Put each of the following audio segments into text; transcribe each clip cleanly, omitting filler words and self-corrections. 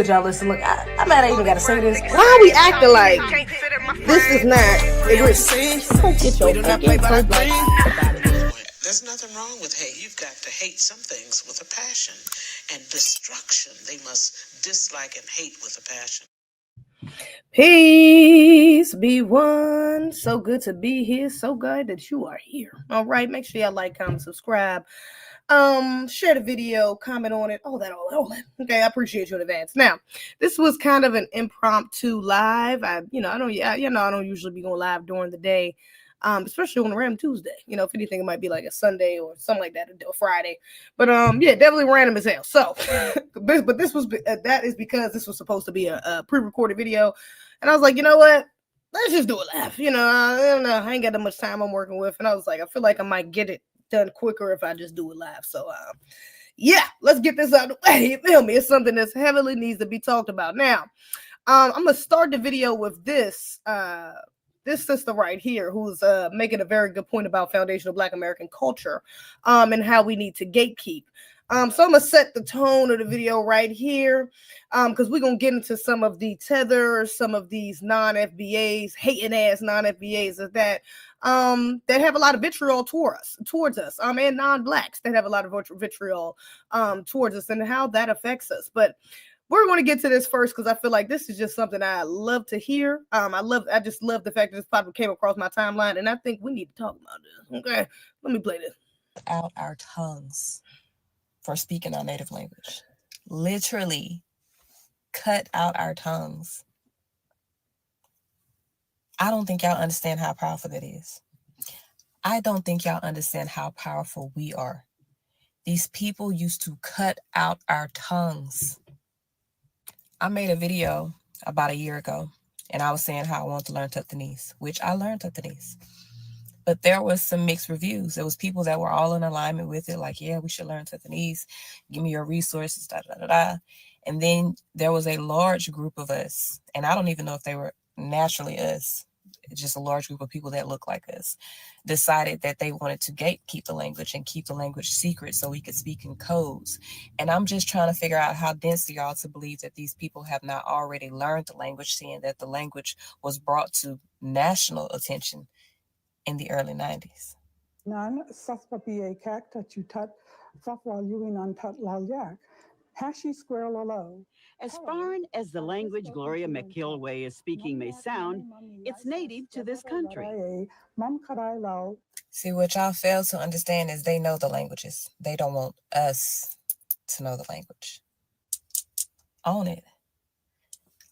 Y'all listen, look, I'm mad I even gotta say this. Why are we acting like this is not There's nothing wrong with hate. You've got to hate some things with a passion. And destruction, they must dislike and hate with a passion. Peace be one. So good to be here. So glad that you are here. All right, make sure y'all like, comment, subscribe. Share the video, comment on it, all that. Okay, I appreciate you in advance. Now, this was kind of an impromptu live. I don't usually be going live during the day, especially on a random Tuesday. If anything, it might be like a Sunday or something like that, or Friday. But yeah, definitely random as hell. So, but this was that is because this was supposed to be a pre-recorded video, and I was like, you know what? Let's just do it live. I don't know. I ain't got that much time I'm working with, and I was like, I feel like I might get it done quicker if I just do it live. So yeah, let's get this out of the way. You feel me? It's something that's heavily needs to be talked about. Now, I'm gonna start the video with this sister right here who's making a very good point about foundational Black American culture and how we need to gatekeep. So I'm gonna set the tone of the video right here because we're gonna get into some of the tethers, some of these non-FBAs, hating ass non-FBAs that have a lot of vitriol towards us, and non-Blacks that have a lot of vitriol towards us and how that affects us. But we're going to get to this first because I feel like this is just something I love to hear. I just love the fact that this probably came across my timeline, and I think we need to talk about this. Okay, let me play this. Out our tongues for speaking our native language. Literally cut out our tongues. I don't think y'all understand how powerful that is. I don't think y'all understand how powerful we are. These people used to cut out our tongues. I made a video about a year ago, and I was saying how I wanted to learn Tutnese, which I learned Tutnese. But there was some mixed reviews. There was people that were all in alignment with it, like, yeah, we should learn Tutnese. Give me your resources, da, da, da, da. And then there was a large group of us, and I don't even know if they were naturally us, just a large group of people that look like us, decided that they wanted to gatekeep the language and keep the language secret so we could speak in codes. And I'm just trying to figure out how dense y'all to believe that these people have not already learned the language, seeing that the language was brought to national attention in the early 90s. Nan saspapi kak tachutat safwaluinan tatlalyak. Hashi square lolo. As foreign as the language Gloria McKilway is speaking may sound, it's native to this country. See, what y'all fail to understand is they know the languages. They don't want us to know the language. Own it.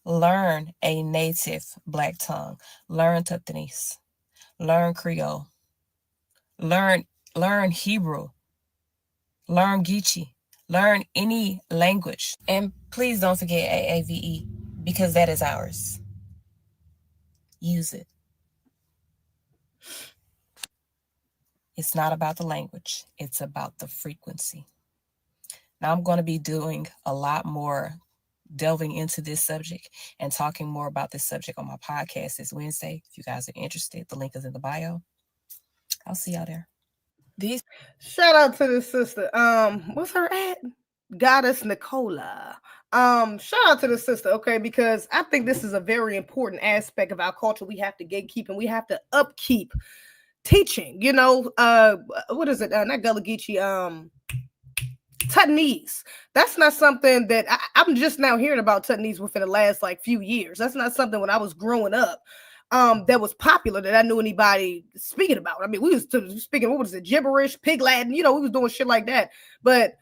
Learn a native Black tongue. Learn Tutnese. Learn Creole. Learn Hebrew. Learn Geechee. Learn any language. And please don't forget AAVE, because that is ours. Use it. It's not about the language. It's about the frequency. Now I'm going to be doing a lot more delving into this subject and talking more about this subject on my podcast this Wednesday. If you guys are interested, the link is in the bio. I'll see y'all there. Shout out to the sister. What's her at? Goddess Nicola. Shout out to the sister, okay, because I think this is a very important aspect of our culture. We have to gatekeep and we have to upkeep teaching. What is it? Not Gullah Geechee, Tutnese. That's not something that I'm just now hearing about Tutnese within the last few years. That's not something when I was growing up that was popular that I knew anybody speaking about. I mean, we was speaking, what was it, gibberish, pig Latin, we was doing shit like that. But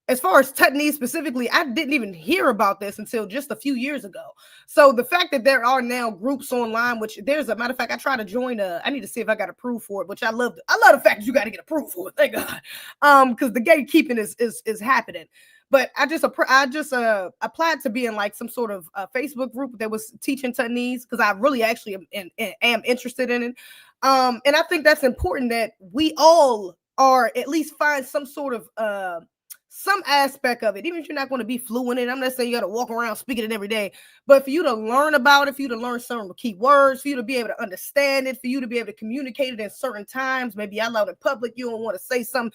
as far as Tutnese specifically, I didn't even hear about this until just a few years ago. So the fact that there are now groups online, which there's a matter of fact, I try to join I need to see if I got approved for it, which I love the fact that you got to get approved for it. Thank God. Because the gatekeeping is happening. But I just applied to be in some sort of Facebook group that was teaching Tutnese because I really actually am interested in it. And I think that's important that we all are at least find some sort of some aspect of it, even if you're not going to be fluent in it. I'm not saying you got to walk around speaking it every day, but for you to learn about it, for you to learn certain key words, for you to be able to understand it, for you to be able to communicate it in certain times, maybe out loud in public, you don't want to say something,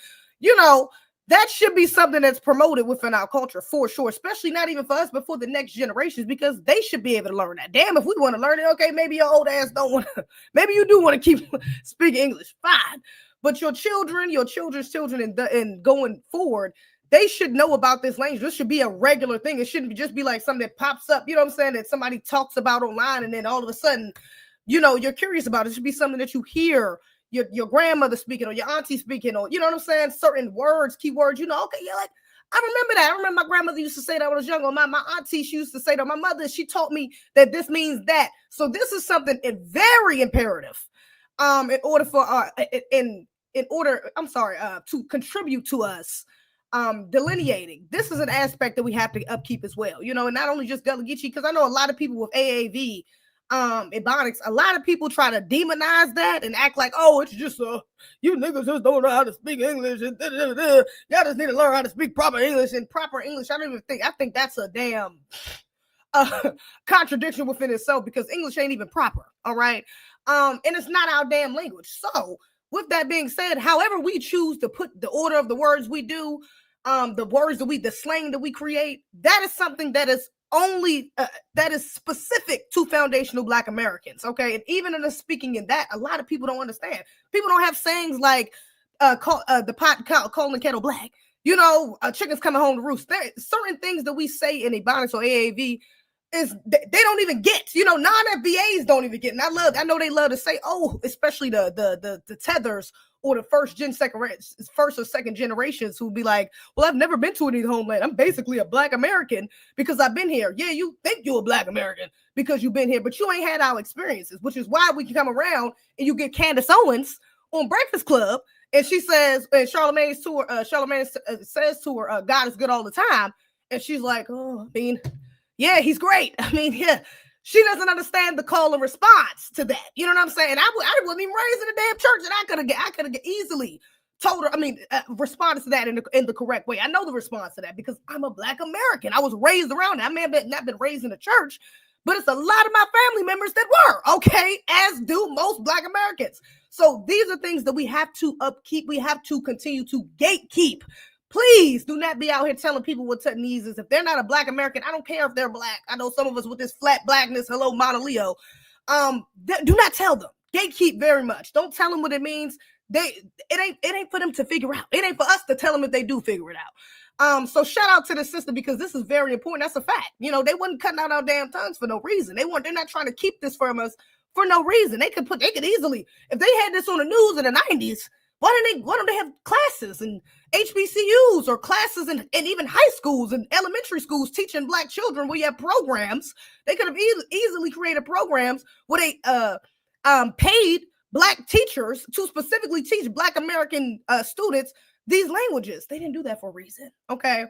that should be something that's promoted within our culture for sure, especially not even for us, but for the next generations, because they should be able to learn that. Damn, if we want to learn it, okay, maybe your old ass don't want to, maybe you do want to keep speaking English, fine. But your children, your children's children, and going forward, they should know about this language. This should be a regular thing. It shouldn't just be like something that pops up, you know what I'm saying, that somebody talks about online, and then all of a sudden, you know, you're curious about it. It should be something that you hear your grandmother speaking or your auntie speaking, or, you know what I'm saying, certain words, keywords, you know, okay, yeah, like, I remember that. I remember my grandmother used to say that when I was younger. My auntie, she used to say that. My mother, she taught me that this means that. So this is something very imperative in order for to contribute to us delineating. This is an aspect that we have to upkeep as well, you know, and not only just Gullah Geechee, because I know a lot of people with AAV Ebonics, a lot of people try to demonize that and act like, oh, it's just you niggas just don't know how to speak English, and y'all just need to learn how to speak proper English. And proper English, I think that's a damn contradiction within itself, because English ain't even proper, all right? And it's not our damn language. So with that being said, however we choose to put the order of the words we do, the slang that we create, that is something that is only that is specific to foundational Black Americans, okay? And even in the speaking in that, a lot of people don't understand. People don't have sayings like the pot calling the kettle black, you know, chickens coming home to roost. There certain things that we say in Ebonics or AAV is they don't even get, you know, non-FBAs don't even get. And I know they love to say, oh, especially the tethers or the first or second generations who be like, well, I've never been to any homeland. I'm basically a Black American because I've been here. Yeah, you think you're a Black American because you've been here, but you ain't had our experiences, which is why we can come around and you get Candace Owens on Breakfast Club, and she says, and Charlamagne says to her, God is good all the time. And she's like, oh, I mean, yeah, he's great. I mean, yeah. She doesn't understand the call and response to that. You know what I'm saying? I wasn't even raised in a damn church, and I could have easily told her, responded to that in the correct way. I know the response to that because I'm a Black American. I was raised around it. I may have not been raised in a church, but it's a lot of my family members that were, okay, as do most Black Americans. So these are things that we have to upkeep. We have to continue to gatekeep. Please do not be out here telling people what Tutnese is. If they're not a Black American, I don't care if they're Black. I know some of us with this flat blackness, hello, Mona Leo. Do not tell them. Gatekeep very much. Don't tell them what it means. It ain't for them to figure out. It ain't for us to tell them if they do figure it out. So shout out to the sister, because this is very important. That's a fact. You know, they wasn't cutting out our damn tongues for no reason. They're not trying to keep this from us for no reason. They could easily, if they had this on the news in the 90s, why don't they have classes and HBCUs or classes and even high schools and elementary schools teaching Black children where you have programs? They could have easily created programs where they paid Black teachers to specifically teach Black American students these languages. They didn't do that for a reason, okay?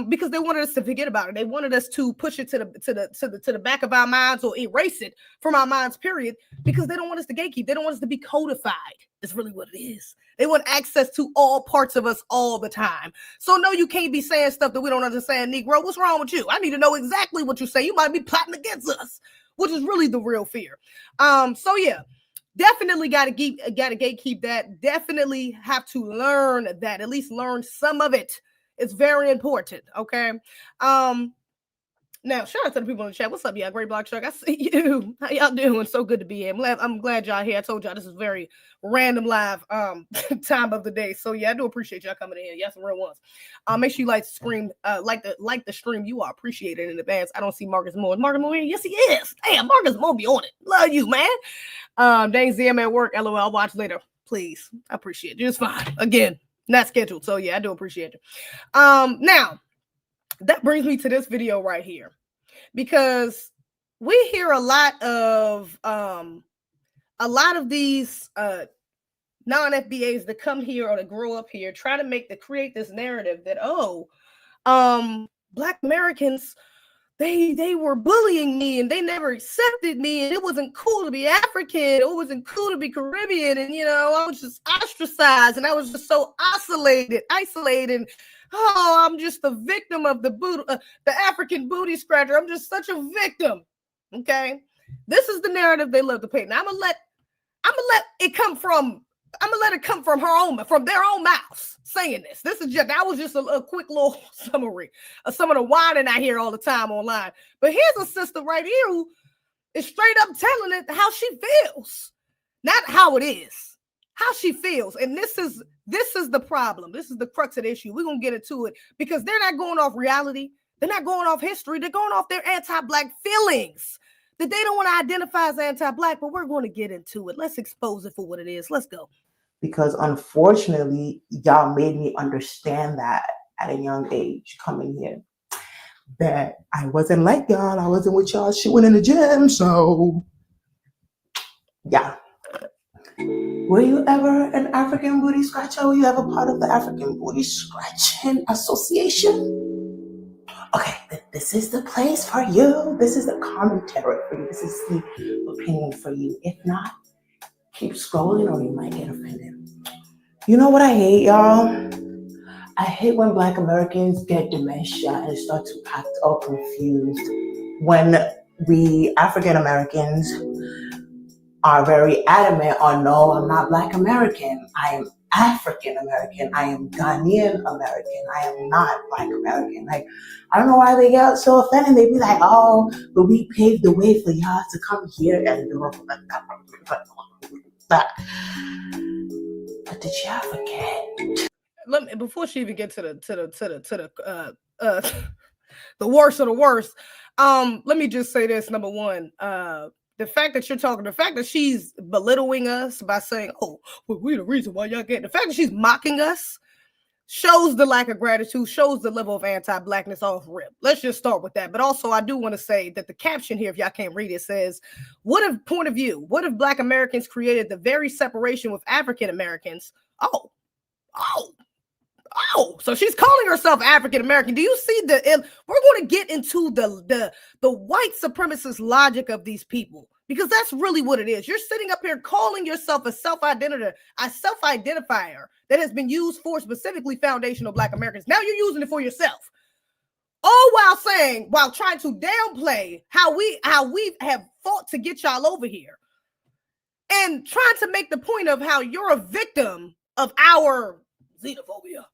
Because they wanted us to forget about it. They wanted us to push it to the back of our minds or erase it from our minds, period, because they don't want us to gatekeep. They don't want us to be codified. It's really what it is. They want access to all parts of us all the time. So no, you can't be saying stuff that we don't understand, Negro. What's wrong with you? I need to know exactly what you say. You might be plotting against us, which is really the real fear. So yeah. Definitely got to gatekeep that. Definitely have to learn that. At least learn some of it. It's very important. Okay. Now, shout out to the people in the chat. What's up, y'all? Great Block Shark. I see you. How y'all doing? So good to be here. I'm glad y'all here. I told y'all this is very random live time of the day. So yeah, I do appreciate y'all coming in. Y'all some real ones. Make sure you like the stream. You are appreciated in advance. I don't see Marcus Moore. Is Marcus Moore here? Yes, he is. Damn, Marcus Moore be on it. Love you, man. Dang Z, I'm at work. LOL. I'll watch later. Please. I appreciate you. It's fine. Again, not scheduled. So yeah, I do appreciate you. Now, that brings me to this video right here, because we hear a lot of these non-FBAs that come here or that grow up here trying to create this narrative that, Black Americans, they were bullying me and they never accepted me, and it wasn't cool to be African, it wasn't cool to be Caribbean, and you know, I was just ostracized and I was just so isolated. Oh, I'm just the victim of the African booty scratcher. I'm just such a victim. Okay, this is the narrative they love to paint. Now I'm gonna let it come from I'm gonna let it come from their own mouths saying this. That was just a quick little summary of some of the whining I hear all the time online. But here's a sister right here who is straight up telling it how she feels, not how it is, how she feels. And this is the problem. This is the crux of the issue. We're gonna get into it because they're not going off reality. They're not going off history. They're going off their anti-Black feelings that they don't want to identify as anti-Black, but we're going to get into it. Let's expose it for what it is. Let's go. Because unfortunately, y'all made me understand that at a young age coming here. That I wasn't like y'all. I wasn't with y'all shooting in the gym. So, yeah. Were you ever an African booty scratcher? Were you ever part of the African Booty Scratching Association? Okay, this is the place for you. This is the commentary for you. This is the opinion for you. If not, keep scrolling or you might get offended. You know what I hate, y'all? I hate when Black Americans get dementia and start to act all confused. When we African Americans are very adamant on, no, I'm not Black American. I am African American. I am Ghanaian American. I am not Black American. Like, I don't know why they get so offended. They be like, oh, but we paved the way for y'all to come here and do that. But did y'all forget? Before she even get to the worst of the worst, let me just say this. Number one, the fact that she's belittling us by saying, oh, well, we're the reason why y'all get the fact that she's mocking us shows the lack of gratitude, shows the level of anti-Blackness off rip. Let's just start with that. But also, I do want to say that the caption here, if y'all can't read it, says, what if Black Americans created the very separation with African Americans? Oh, so she's calling herself African American. Do you see we're going to get into the white supremacist logic of these people, because that's really what it is. You're sitting up here calling yourself a self-identifier that has been used for specifically foundational Black Americans. Now you're using it for yourself. All while trying to downplay how we have fought to get y'all over here, and trying to make the point of how you're a victim of our xenophobia.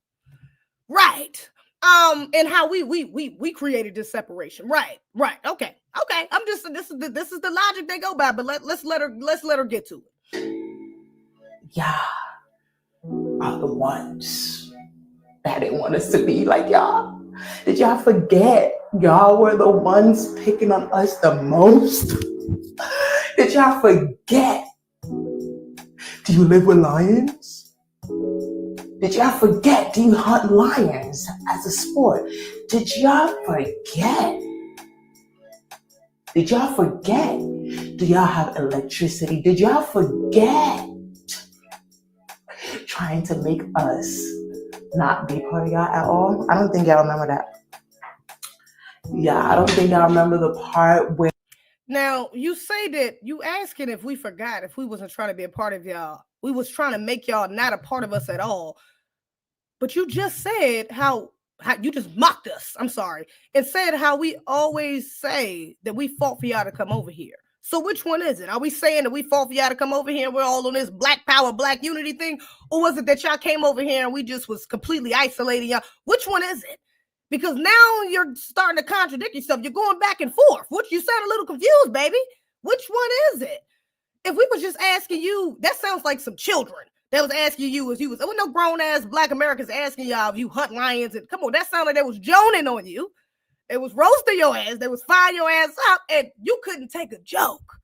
Right. And how we created this separation. Right. Okay. I'm just this is the logic they go by, but let's let her get to it. Yeah. Are the ones that didn't want us to be like y'all. Did y'all forget y'all were the ones picking on us the most? Did y'all forget? Do you live with lions? Did y'all forget? Do you hunt lions as a sport? Did y'all forget? Did y'all forget? Do y'all have electricity? Did y'all forget? Trying to make us not be part of y'all at all? I don't think y'all remember that. Yeah, I don't think y'all remember the part where... Now, you say that you asking if we forgot, if we wasn't trying to be a part of y'all. We was trying to make y'all not a part of us at all. But you just said how you just mocked us, I'm sorry, and said how we always say that we fought for y'all to come over here. So which one is it? Are we saying that we fought for y'all to come over here and we're all on this Black power, Black unity thing? Or was it that y'all came over here and we just was completely isolating y'all? Which one is it? Because now you're starting to contradict yourself. You're going back and forth. Which you sound a little confused, baby. Which one is it? If we was just asking you, that sounds like some children that was asking you if you was, no grown ass Black Americans asking y'all if you hunt lions. And come on, that sounded like they was joning on you. They was roasting your ass. They was firing your ass up, and you couldn't take a joke.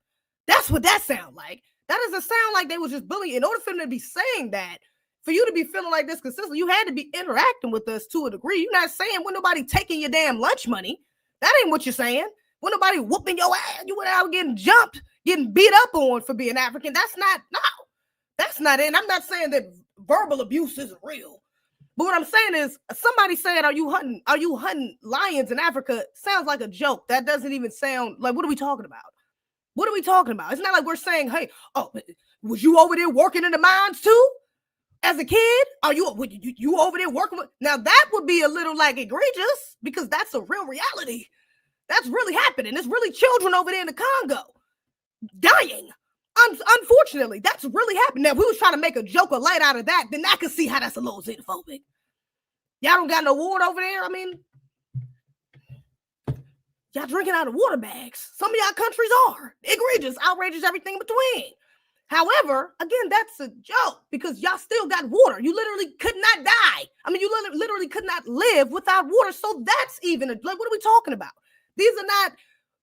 That's what that sound like. That doesn't sound like they was just bullying. In order for them to be saying that, for you to be feeling like this consistently, you had to be interacting with us to a degree. You're not saying when nobody taking your damn lunch money. That ain't what you're saying. When nobody whooping your ass, you went out getting jumped, getting beat up on for being African. That's not it. And I'm not saying that verbal abuse isn't real. But what I'm saying is, somebody saying, are you hunting lions in Africa? Sounds like a joke. That doesn't even sound like, what are we talking about? What are we talking about? It's not like we're saying, hey, was you over there working in the mines too? As a kid? Are you over there working with? Now that would be a little like egregious, because that's a real reality. That's really happening. There's really children over there in the Congo dying Unfortunately, that's really happened. Now, if we was trying to make a joke or light out of that, then I could see how that's a little xenophobic. Y'all don't got no water over there? I mean, y'all drinking out of water bags. Some of y'all countries are. Egregious, outrageous, everything in between. However, again, that's a joke because y'all still got water. You literally could not die. I mean, you literally could not live without water. So that's even, like, what are we talking about? These are not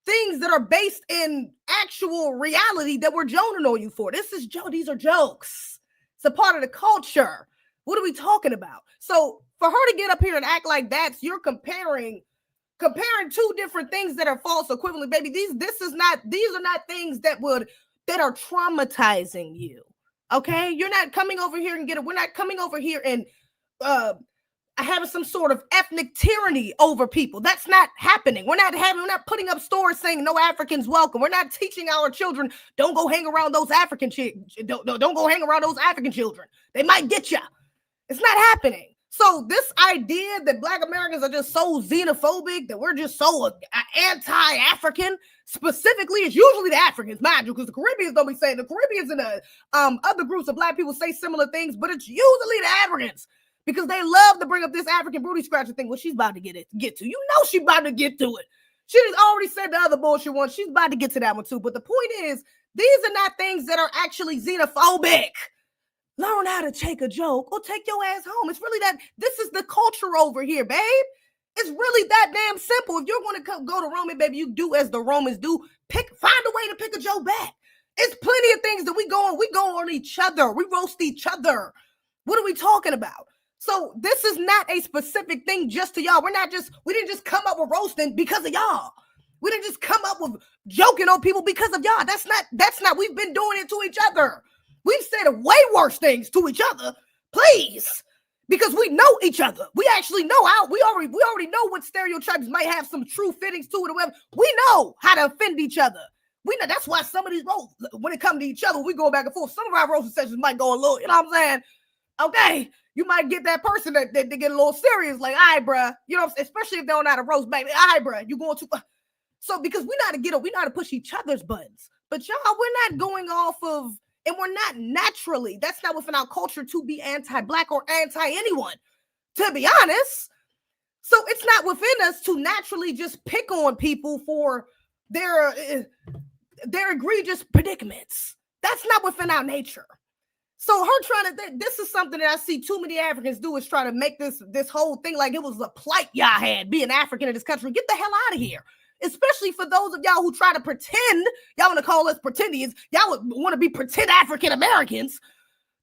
things that are based in actual reality that we're joning on you for. These are jokes. It's a part of the culture. What are we talking about? So for her to get up here and act like you're comparing two different things that are false equivalent, baby. These are not things that are traumatizing you. Okay, you're not coming over here and we're not coming over here and having some sort of ethnic tyranny over people. That's not happening. We're not putting up stores saying no Africans welcome. We're not teaching our children don't go hang around those African don't go hang around those African children. They might get you. It's not happening. So this idea that Black Americans are just so xenophobic, that we're just so anti-African, specifically, it's usually the Africans, mind you, because the Caribbeans don't be saying, the Caribbeans and the other groups of Black people say similar things, but it's usually the Africans, because they love to bring up this African booty scratcher thing. Well, she's about to get to. You know she's about to get to it. She has already said the other bullshit one. She's about to get to that one too. But the point is, these are not things that are actually xenophobic. Learn how to take a joke or take your ass home. It's really that. This is the culture over here, babe. It's really that damn simple. If you're going to go to Roman, baby, you do as the Romans do. Find a way to pick a joke back. It's plenty of things that we go on each other. We roast each other. What are we talking about? So this is not a specific thing just to y'all. We didn't just come up with roasting because of y'all. We didn't just come up with joking on people because of y'all. That's not, we've been doing it to each other. We've said way worse things to each other, please, because we know each other. We actually know we already know what stereotypes might have some true fittings to it or whatever. We know how to offend each other. We know that's why some of these roasts, when it comes to each other, we go back and forth. Some of our roasting sessions might go a little, you know what I'm saying? Okay, you might get that person that they get a little serious, like, all right, bruh, you know, especially if they don't know how to roast back. All right, bruh, you going to. So because we know how to push each other's buttons. But y'all, we're not going off of, and we're not naturally, that's not within our culture to be anti-Black or anti-anyone, to be honest. So it's not within us to naturally just pick on people for their egregious predicaments. That's not within our nature. So her this is something that I see too many Africans do, is try to make this whole thing like it was a plight y'all had being African in this country. Get the hell out of here. Especially for those of y'all who try to pretend, y'all want to call us pretendians, y'all would want to be pretend African Americans.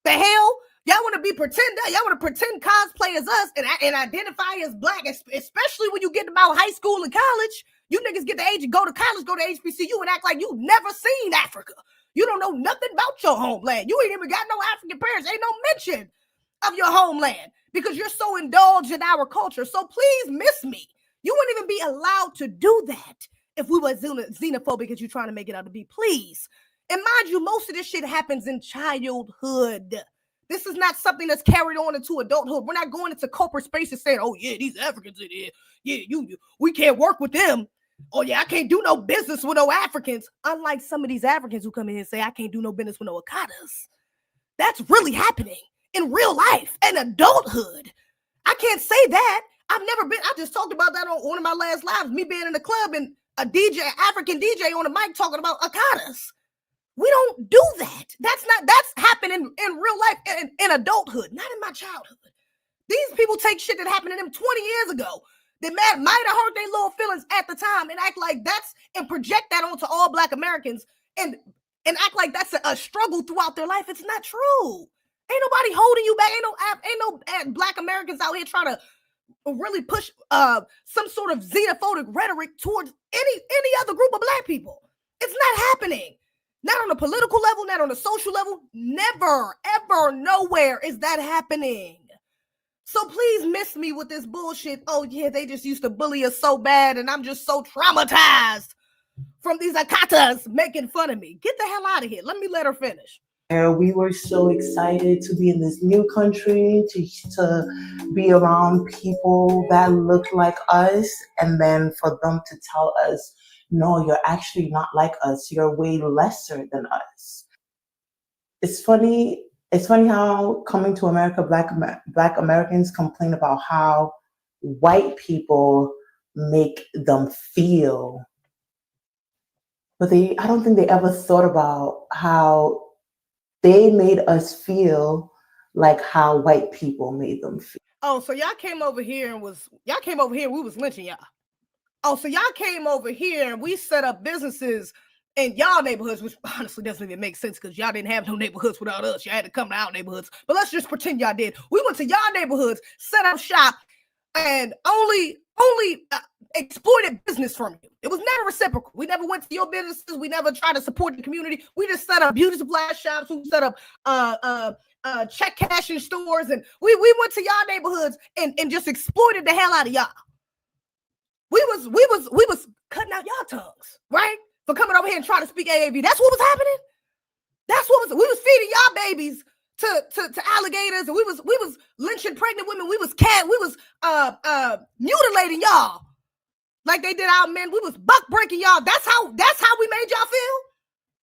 The hell? Y'all want to be y'all want to pretend cosplay as us and identify as Black, especially when you get about high school and college. You niggas get the age and go to college, go to HBCU and act like you've never seen Africa. You don't know nothing about your homeland. You ain't even got no African parents. Ain't no mention of your homeland because you're so indulged in our culture. So please miss me. You wouldn't even be allowed to do that if we were xenophobic as you're trying to make it out to be. Please. And mind you, most of this shit happens in childhood. This is not something that's carried on into adulthood. We're not going into corporate spaces saying, oh, yeah, these Africans in here. Yeah, we can't work with them. Oh, yeah, I can't do no business with no Africans. Unlike some of these Africans who come in here and say, I can't do no business with no Akatas. That's really happening in real life and adulthood. I can't say that. I just talked about that on one of my last lives, me being in the club and a African DJ on the mic talking about Akatas. We don't do that. That's happening in real life, in adulthood, not in my childhood. These people take shit that happened to them 20 years ago that might have hurt their little feelings at the time and act like and project that onto all Black Americans and act like that's a struggle throughout their life. It's not true. Ain't nobody holding you back. Ain't no Black Americans out here trying to really push some sort of xenophobic rhetoric towards any other group of Black people. It's not happening. Not on a political level, not on a social level. Never, ever, nowhere is that happening. So please miss me with this bullshit. Oh yeah, they just used to bully us so bad and I'm just so traumatized from these Akatas making fun of me. Get the hell out of here. Let her finish. And we were so excited to be in this new country, to be around people that looked like us, and then for them to tell us, no, you're actually not like us. You're way lesser than us. it's funny. It's funny how coming to America, Black Americans complain about how white people make them feel, but I don't think they ever thought about how they made us feel like how white people made them feel. Oh, so y'all came over here and we was lynching y'all. Oh, so y'all came over here and we set up businesses in y'all neighborhoods, which honestly doesn't even make sense because y'all didn't have no neighborhoods without us. Y'all had to come to our neighborhoods. But let's just pretend y'all did. We went to y'all neighborhoods, set up shop, and only exploited business from you. It was never reciprocal. We never went to your businesses. We never tried to support the community. We just set up beauty supply shops. We set up check cashing stores, and we went to y'all neighborhoods and just exploited the hell out of y'all. We was cutting out y'all tongues, right? For coming over here and trying to speak AAV. That's what was happening. We was feeding y'all babies to alligators, and we was lynching pregnant women. We was mutilating y'all like they did our men. We was buck breaking y'all. That's how we made y'all feel.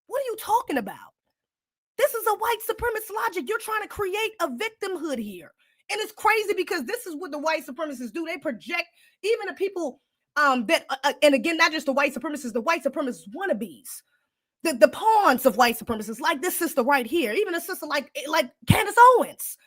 What are you talking about? This is a white supremacist logic. You're trying to create a victimhood here. And it's crazy because this is what the white supremacists do. They project even the people and again, not just the white supremacist wannabes, the pawns of white supremacists, like this sister right here, even a sister like Candace Owens,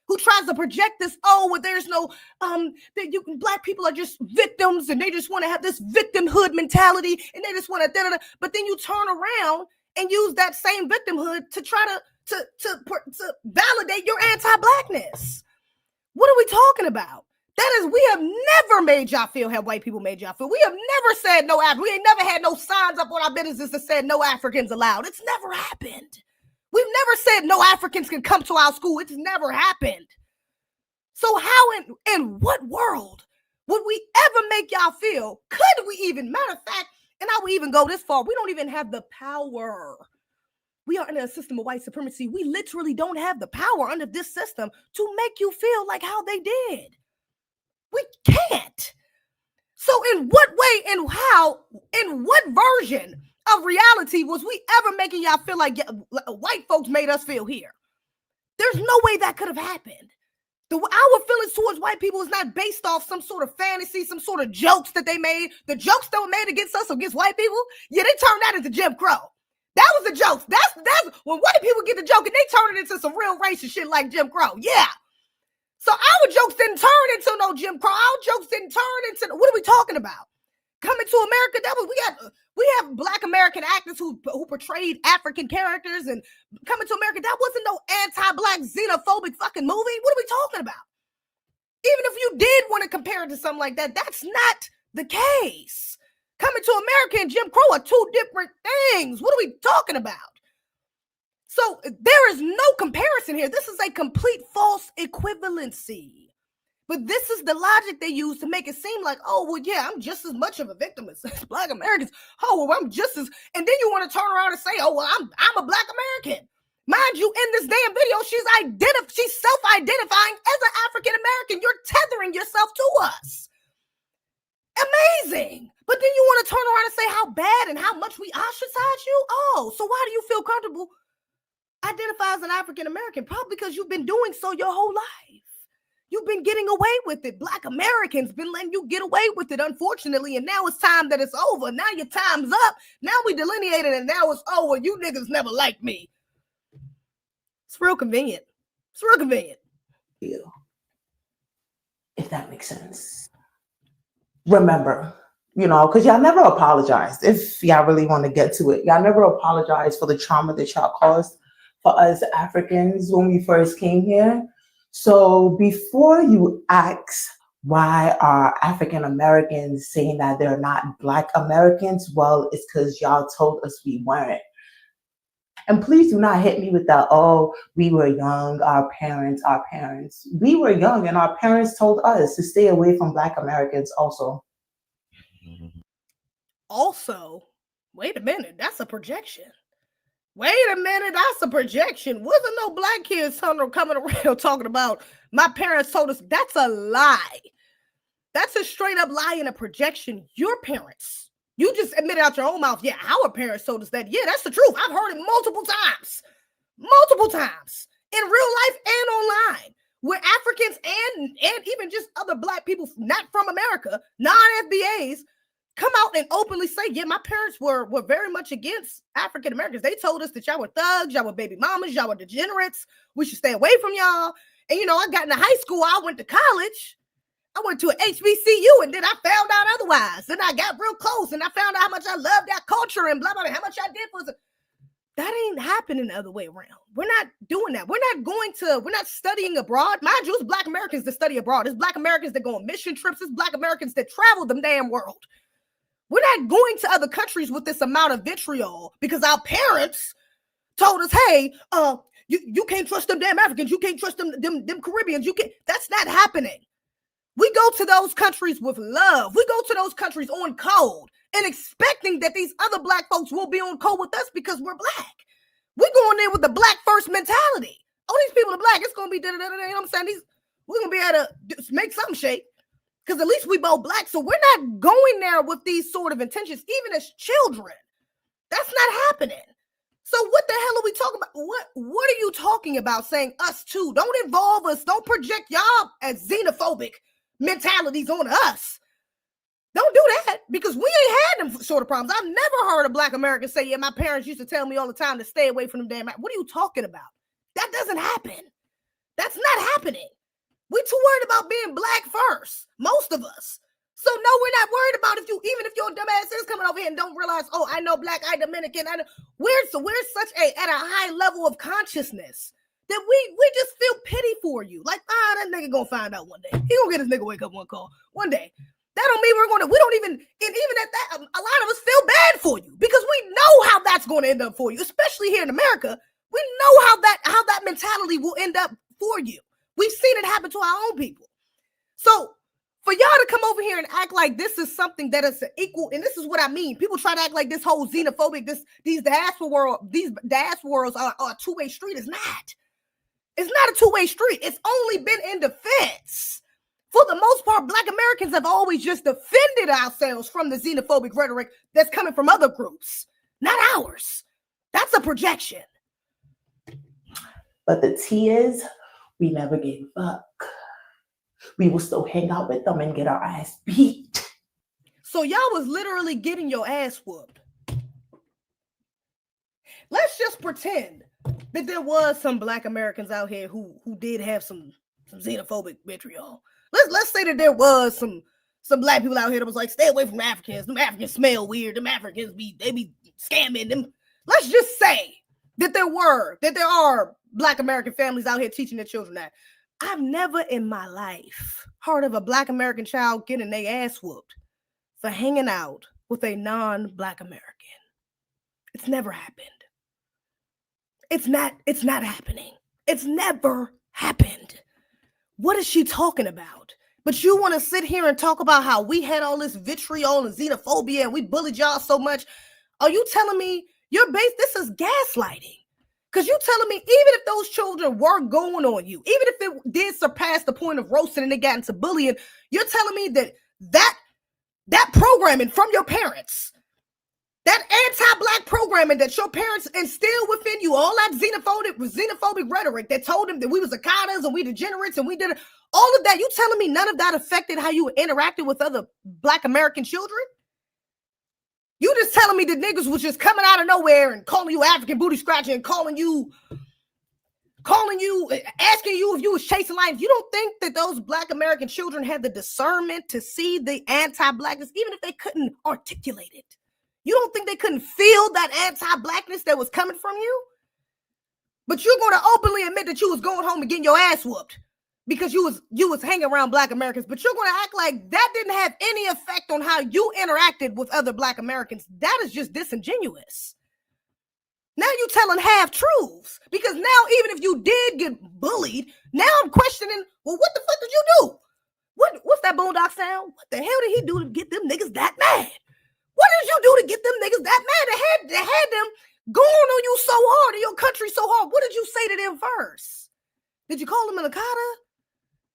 who tries to project this, there's no, Black people are just victims and they just want to have this victimhood mentality and they just want to, but then you turn around and use that same victimhood to try to validate your anti-Blackness. What are we talking about? That is, we have never made y'all feel how white people made y'all feel. We have never said no African. We ain't never had no signs up on our businesses that said no Africans allowed. It's never happened. We've never said no Africans can come to our school. It's never happened. So how in what world would we ever make y'all feel? Could we even? Matter of fact, and I would even go this far, we don't even have the power. We are in a system of white supremacy. We literally don't have the power under this system to make you feel like how they did. We can't. So in what way and how, in what version of reality was we ever making y'all feel like white folks made us feel here? There's no way that could have happened. Our feelings towards white people is not based off some sort of fantasy, some sort of jokes that they made. The jokes that were made against us, against white people, yeah, they turned that into Jim Crow. That was the jokes. That's when white people get the joke and they turn it into some real racist shit like Jim Crow. Yeah. So our jokes didn't turn into no Jim Crow. Our jokes didn't turn into, what are we talking about? Coming to America, we have Black American actors who portrayed African characters, and Coming to America, that wasn't no anti-Black xenophobic fucking movie. What are we talking about? Even if you did want to compare it to something like that, that's not the case. Coming to America and Jim Crow are two different things. What are we talking about? So there is no comparison here. This is a complete false equivalency. But this is the logic they use to make it seem like, I'm just as much of a victim as Black Americans. I'm just as, and then you want to turn around and say, I'm a Black American. Mind you, in this damn video, she's self-identifying as an African American. You're tethering yourself to us. Amazing. But then you want to turn around and say how bad and how much we ostracize you? So why do you feel comfortable identify as an African American? Probably because you've been doing so your whole life. You've been getting away with it. Black Americans been letting you get away with it, unfortunately. And now it's time that it's over. Now your time's up. Now we delineated and now it's over. You niggas never liked me. It's real convenient. It's real convenient. If that makes sense. Remember, because y'all never apologized. If y'all really want to get to it, y'all never apologized for the trauma that y'all caused for us Africans when we first came here. So before you ask why are African Americans saying that they're not Black Americans, well, it's because y'all told us we weren't. And please do not hit me with that, we were young, our parents. We were young and our parents told us to stay away from Black Americans also. Also, wait a minute, that's a projection. Wait a minute, that's a projection. Wasn't no Black kids coming around talking about my parents told us. That's a lie. That's a straight up lie and a projection. Your parents, you just admitted out your own mouth. Yeah, our parents told us that. Yeah, that's the truth. I've heard it multiple times. multiple times in real life and online, where Africans and even just other Black people not from America, non-FBAs, come out and openly say, yeah, my parents were very much against African Americans. They told us that y'all were thugs, y'all were baby mamas, y'all were degenerates. We should stay away from y'all. And, you know, I got into high school, I went to college. I went to an HBCU, and then I found out otherwise. Then I got real close, and I found out how much I loved that culture and blah, blah, blah, how much I did for it. That ain't happening the other way around. We're not doing that. We're not studying abroad. Mind you, it's Black Americans that study abroad. It's Black Americans that go on mission trips. It's Black Americans that travel the damn world. We're not going to other countries with this amount of vitriol because our parents told us, hey, you can't trust them damn Africans. You can't trust them Caribbeans. You can't. That's not happening. We go to those countries with love. We go to those countries on code and expecting that these other Black folks will be on code with us because we're Black. We're going there with the Black first mentality. Oh, these people are Black. It's going to be da-da-da-da. You know what I'm saying? We're going to be able to make something shake because at least we both Black. So we're not going there with these sort of intentions, even as children. That's not happening. So what the hell are we talking about? What are you talking about saying us too? Don't involve us. Don't project y'all as xenophobic mentalities on us. Don't do that because we ain't had them sort of problems. I've never heard a Black American say, yeah, my parents used to tell me all the time to stay away from them damn. What are you talking about? That doesn't happen. That's not happening. We too worried about being Black first, most of us. So no, we're not worried about even if your dumbass is coming over here and don't realize, oh, I know Black, I Dominican, I know. We're such at a high level of consciousness that we just feel pity for you. Like, that nigga gonna find out one day. He gonna get his nigga wake up one call one day. That don't mean we don't even at that, a lot of us feel bad for you because we know how that's going to end up for you, especially here in America. We know how that mentality will end up for you. We've seen it happen to our own people. So for y'all to come over here and act like this is something that is equal, and this is what I mean. People try to act like this whole xenophobic, these diaspora worlds are a two-way street. It's not. It's not a two-way street. It's only been in defense. For the most part, Black Americans have always just defended ourselves from the xenophobic rhetoric that's coming from other groups, not ours. That's a projection. But the tea is, we never gave up. We will still hang out with them and get our ass beat. So y'all was literally getting your ass whooped. Let's just pretend that there was some Black Americans out here who did have some xenophobic vitriol. Let's say that there was some Black people out here that was like, stay away from Africans. Them Africans smell weird. Them Africans be scamming them. Let's just say that there are Black American families out here teaching their children that. I've never in my life heard of a Black American child getting their ass whooped for hanging out with a non-Black American. It's never happened. It's not happening. It's never happened. What is she talking about? But you want to sit here and talk about how we had all this vitriol and xenophobia and we bullied y'all so much. Are you telling me this is gaslighting? Because you telling me even if those children were going on you, even if it did surpass the point of roasting and they got into bullying, you're telling me that programming from your parents, that anti-Black programming that your parents instilled within you, all that xenophobic rhetoric that told them that we was Akadas and we degenerates and we did all of that, you telling me none of that affected how you interacted with other Black American children? You just telling me that niggas was just coming out of nowhere and calling you African booty scratcher and asking you if you was chasing lions. You don't think that those Black American children had the discernment to see the anti-Blackness, even if they couldn't articulate it? You don't think they couldn't feel that anti-Blackness that was coming from you? But you're going to openly admit that you was going home and getting your ass whooped because you was hanging around Black Americans, but you're going to act like that didn't have any effect on how you interacted with other Black Americans. That is just disingenuous. Now you're telling half truths because now even if you did get bullied, now I'm questioning, well, what the fuck did you do? What's that Boondock sound? What the hell did he do to get them niggas that mad? What did you do to get them niggas that mad? They had them going on you so hard, in your country so hard. What did you say to them first? Did you call them an Akata?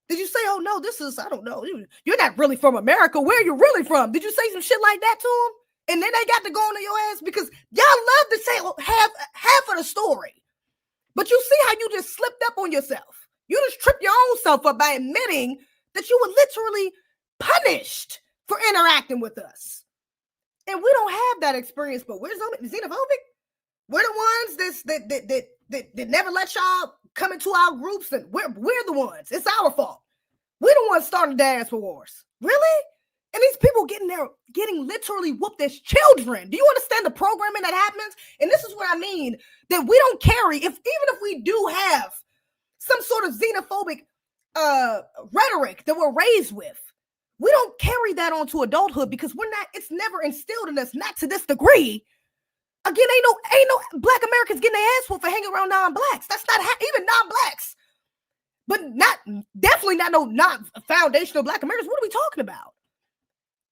Did you say, oh no, I don't know. You're not really from America. Where are you really from? Did you say some shit like that to them? And then they got to go on to your ass because y'all love to say half of the story. But you see how you just slipped up on yourself. You just tripped your own self up by admitting that you were literally punished for interacting with us. And we don't have that experience, but we're xenophobic. We're the ones that never let y'all come into our groups, and we're the ones. It's our fault. We're the ones starting dance for wars. Really? And these people getting literally whooped as children. Do you understand the programming that happens? And this is what I mean, that we don't carry, even if we do have some sort of xenophobic rhetoric that we're raised with, we don't carry that onto adulthood because it's never instilled in us, not to this degree. Again, ain't no Black Americans getting their ass whooped for hanging around non-Blacks. That's not even non-Blacks. But definitely not foundational Black Americans. What are we talking about?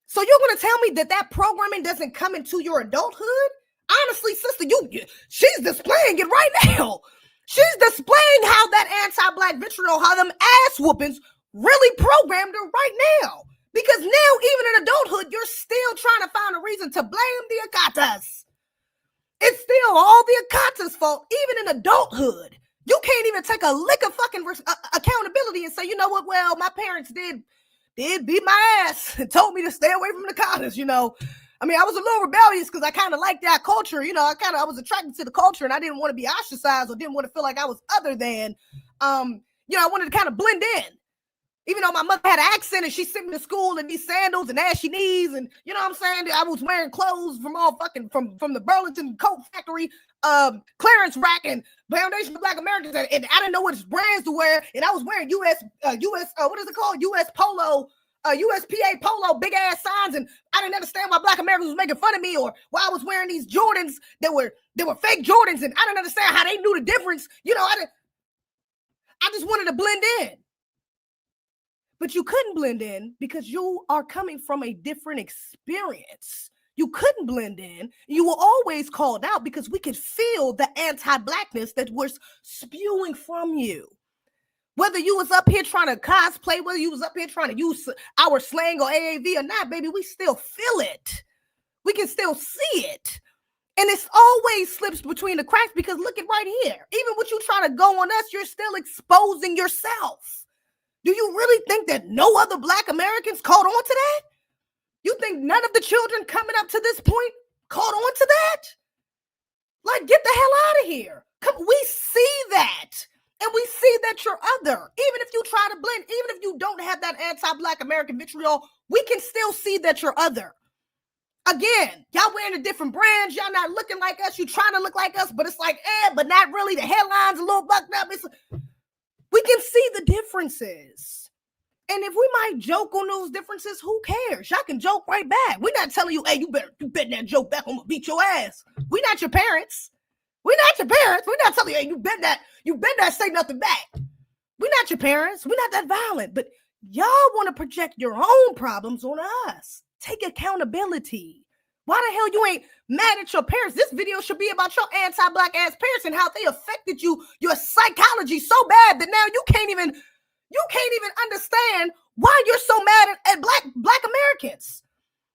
So you're going to tell me that programming doesn't come into your adulthood? Honestly, sister, she's displaying it right now. She's displaying how that anti-Black vitriol, how them ass whoopings really programmed her right now. Because now, even in adulthood, you're still trying to find a reason to blame the Akatas. It's still all the Akatas' fault, even in adulthood. You can't even take a lick of fucking accountability and say, you know what, well, my parents did beat my ass and told me to stay away from the Akatas, you know. I mean, I was a little rebellious because I kind of liked that culture. You know, I was attracted to the culture and I didn't want to be ostracized or didn't want to feel like I was other than, I wanted to kind of blend in. Even though my mother had an accent and she sent me to school in these sandals and ashy knees and, you know what I'm saying? I was wearing clothes from from the Burlington Coat Factory, clearance rack and Foundation for Black Americans. And I didn't know which brands to wear. And I was wearing what is it called? USPA Polo, big ass signs. And I didn't understand why Black Americans was making fun of me or why I was wearing these Jordans that were fake Jordans. And I didn't understand how they knew the difference. You know, I just wanted to blend in. But you couldn't blend in because you are coming from a different experience. You couldn't blend in. You were always called out because we could feel the anti-Blackness that was spewing from you. Whether you was up here trying to cosplay, whether you was up here trying to use our slang or AAV or not, baby, we still feel it. We can still see it. And it's always slips between the cracks because look at right here. Even when you try to go on us, you're still exposing yourself. Do you really think that no other Black Americans caught on to that? You think none of the children coming up to this point caught on to that? Like, get the hell out of here. We see that. And we see that you're other. Even if you try to blend, even if you don't have that anti-Black American vitriol, we can still see that you're other. Again, y'all wearing a different brands. Y'all not looking like us. You trying to look like us, but it's like, but not really. The headline's a little bucked up. We can see the differences. And if we might joke on those differences, who cares? Y'all can joke right back. We're not telling you, hey, you better that joke back. I'm gonna beat your ass. We're not your parents. We're not your parents. We're not telling you, hey, you better not say nothing back. We're not your parents. We're not that violent. But y'all want to project your own problems on us. Take accountability. Why the hell you ain't mad at your parents? This video should be about your anti-Black ass parents and how they affected you, your psychology so bad that now you can't even understand why you're so mad at Black Americans.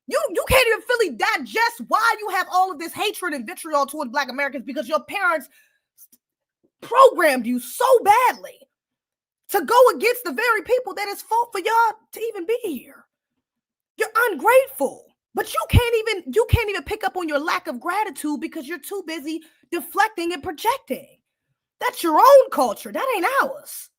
You can't even fully digest why you have all of this hatred and vitriol towards Black Americans because your parents programmed you so badly to go against the very people that it's fault for y'all to even be here. You're ungrateful. But you can't even pick up on your lack of gratitude because you're too busy deflecting and projecting. That's your own culture. That ain't ours.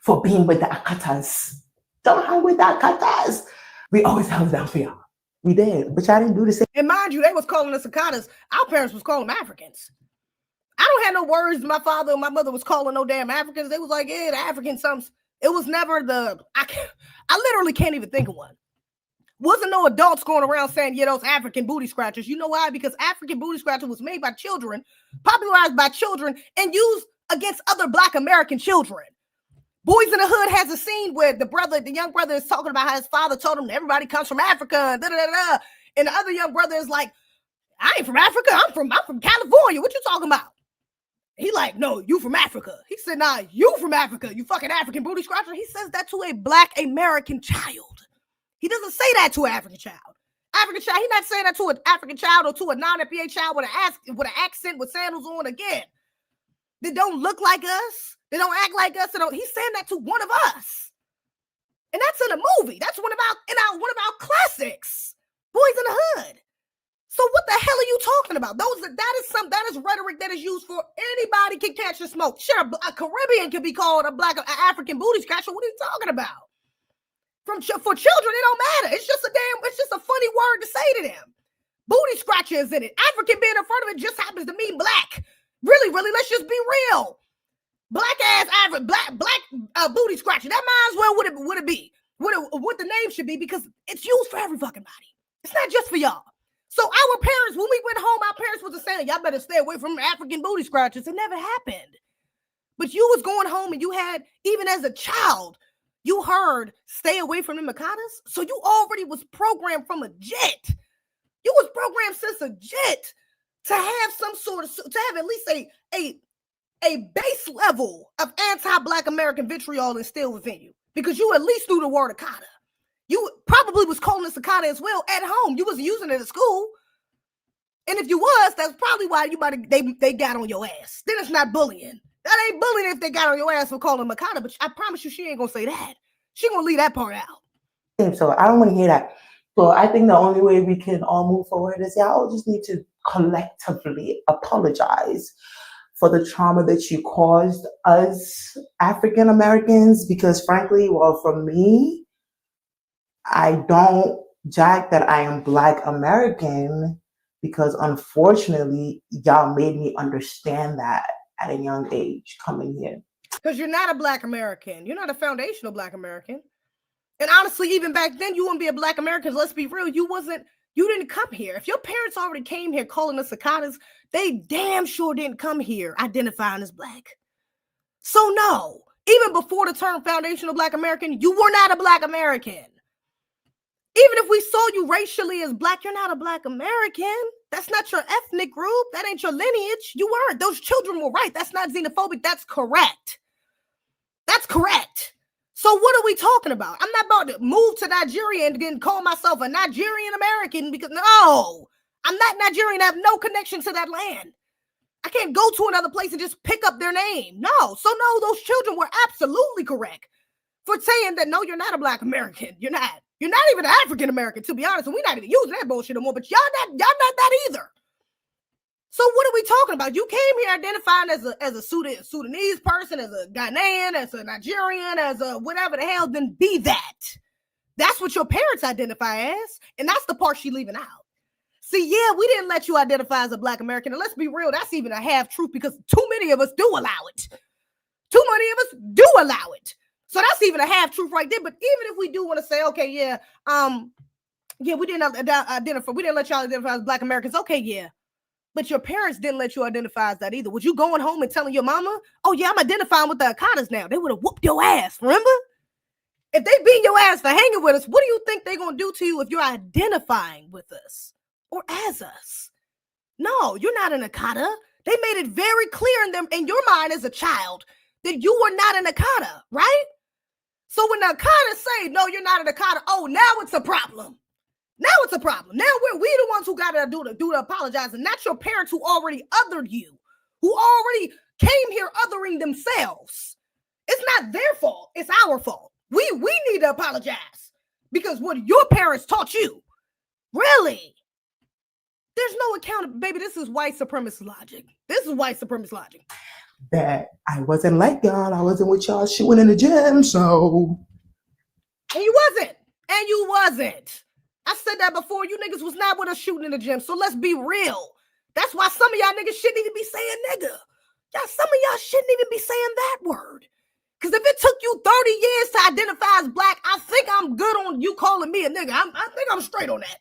For being with the Akatas. Don't hang with the Akatas. We always held down for y'all. We did, but y'all didn't do the same. And mind you, they was calling us Akatas. Our parents was calling them Africans. I don't have no words. My father and my mother was calling no damn Africans. They was like, yeah, the Africans. It was never I literally can't even think of one. Wasn't no adults going around saying, yeah, those African booty scratchers. You know why? Because African booty scratcher was made by children, popularized by children, and used against other Black American children. Boys in the Hood has a scene where the young brother is talking about how his father told him everybody comes from Africa, and and the other young brother is like, I ain't from Africa. I'm from California. What you talking about? He like, no, you from Africa. He said, nah, you from Africa. You fucking African booty scratcher. He says that to a Black American child. He doesn't say that to an African child. He's not saying that to an African child or to a non-FBA child with an accent with sandals on again. that don't look like us, they don't act like us. He's saying that to one of us. And that's in a movie. That's one of our classics, Boys in the Hood. So what the hell are you talking about? That is rhetoric that is used for anybody can catch the smoke. Sure, a Caribbean can be called an African booty scratcher. What are you talking about? For children, it don't matter. It's just a funny word to say to them. Booty scratcher is in it. African being in front of it just happens to mean black. Really, let's just be real. Black booty scratcher. That might as well would it be what the name should be, because it's used for every fucking body. It's not just for y'all. So our parents, when we went home, our parents was saying, y'all better stay away from African booty scratchers. It never happened. But you was going home and you had, even as a child, you heard stay away from the Makadas. So you already was programmed from a jet. You was programmed since a jet to have to have at least a base level of anti-Black American vitriol instilled within you, because you at least knew the word Akata. You probably was calling this Akata as well at home. You wasn't using it at school. And if you was, that's probably why they got on your ass. Then it's not bullying. That ain't bullying if they got on your ass for calling them Akata, but I promise you she ain't gonna say that. She gonna leave that part out. So I don't want to hear that. So I think the only way we can all move forward is y'all just need to collectively apologize for the trauma that you caused us African Americans, because frankly, well, for me, I don't jack that I am Black American, because unfortunately, y'all made me understand that at a young age coming here. Because you're not a Black American. You're not a foundational Black American. And honestly, even back then, you wouldn't be a Black American. Let's be real. You didn't come here. If your parents already came here calling us Akatas, they damn sure didn't come here identifying as Black. So no, even before the term foundational Black American, you were not a Black American. Even if we saw you racially as Black, you're not a Black American. That's not your ethnic group. That ain't your lineage. You weren't. Those children were right. That's not xenophobic. That's correct. That's correct. So what are we talking about? I'm not about to move to Nigeria and then call myself a Nigerian American, because no, I'm not Nigerian. I have no connection to that land. I can't go to another place and just pick up their name. No. So no, those children were absolutely correct for saying that, no, you're not a Black American. You're not. You're not even an African American, to be honest. And we're not even using that bullshit no more, but y'all not that either. So what are we talking about? You came here identifying as a Sudanese person, as a Ghanaian, as a Nigerian, as a whatever the hell, then be that. That's what your parents identify as, and that's the part she leaving out. See, yeah, we didn't let you identify as a Black American, and let's be real, that's even a half truth, because too many of us do allow it. Too many of us do allow it. So that's even a half truth right there. But even if we do want to say, okay, yeah, we didn't identify, we didn't let y'all identify as Black Americans. Okay, yeah. But your parents didn't let you identify as that either. Was you going home and telling your mama, oh yeah, I'm identifying with the Akatas now? They would have whooped your ass, remember? If they beat your ass for hanging with us, what do you think they're going to do to you if you're identifying with us or as us? No, you're not an Akata. They made it very clear in your mind as a child that you were not an Akata, right? So when the Akata say, no, you're not an Akata, oh, now it's a problem. Now it's a problem. Now we the ones who got to do the apologizing, not your parents who already othered you, who already came here othering themselves. It's not their fault. It's our fault. We need to apologize because what your parents taught you. Really? There's no account, baby. This is white supremacist logic. This is white supremacist logic. That I wasn't like y'all. I wasn't with y'all shooting in the gym, so. And you wasn't. I said that before. You niggas was not with us shooting in the gym. So let's be real. That's why some of y'all niggas shouldn't even be saying nigga. Some of y'all shouldn't even be saying that word. Because if it took you 30 years to identify as Black, I think I'm good on you calling me a nigga. I think I'm straight on that.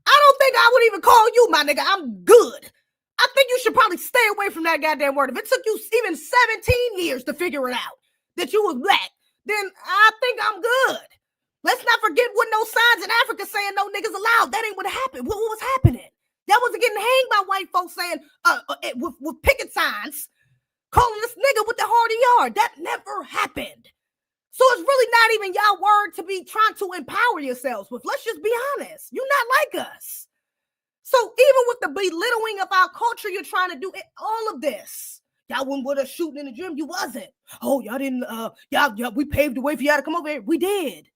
I don't think I would even call you my nigga. I'm good. I think you should probably stay away from that goddamn word. If it took you even 17 years to figure it out that you was Black, then I think I'm good. Let's not forget what no signs in Africa saying no niggas allowed. That ain't what happened. What was happening? That wasn't getting hanged by white folks saying with picket signs, calling this nigga with the hardy yard. That never happened. So it's really not even y'all word to be trying to empower yourselves with. Let's just be honest. You're not like us. So even with the belittling of our culture, you're trying to do it, all of this. Y'all wasn't with us shooting in the gym. You wasn't. Oh, y'all didn't, y'all, we paved the way for y'all to come over here. We did.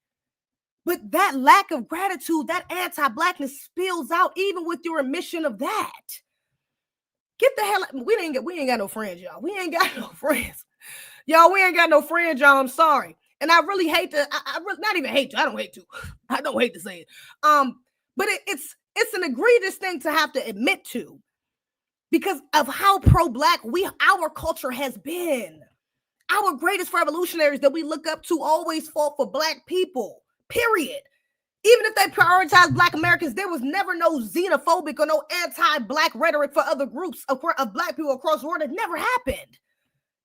But that lack of gratitude, that anti-blackness spills out even with your admission of that. Get the hell out. We ain't got no friends, y'all. We ain't got no friends. Y'all, we ain't got no friends, y'all. I'm sorry. And I really hate to, I really, not even hate to, I don't hate to. I don't hate to say it. But it's an egregious thing to have to admit to because of how pro-black our culture has been. Our greatest revolutionaries that we look up to always fought for black people, period. Even if they prioritize black Americans, there was never no xenophobic or no anti-black rhetoric for other groups of black people across the world. It never happened.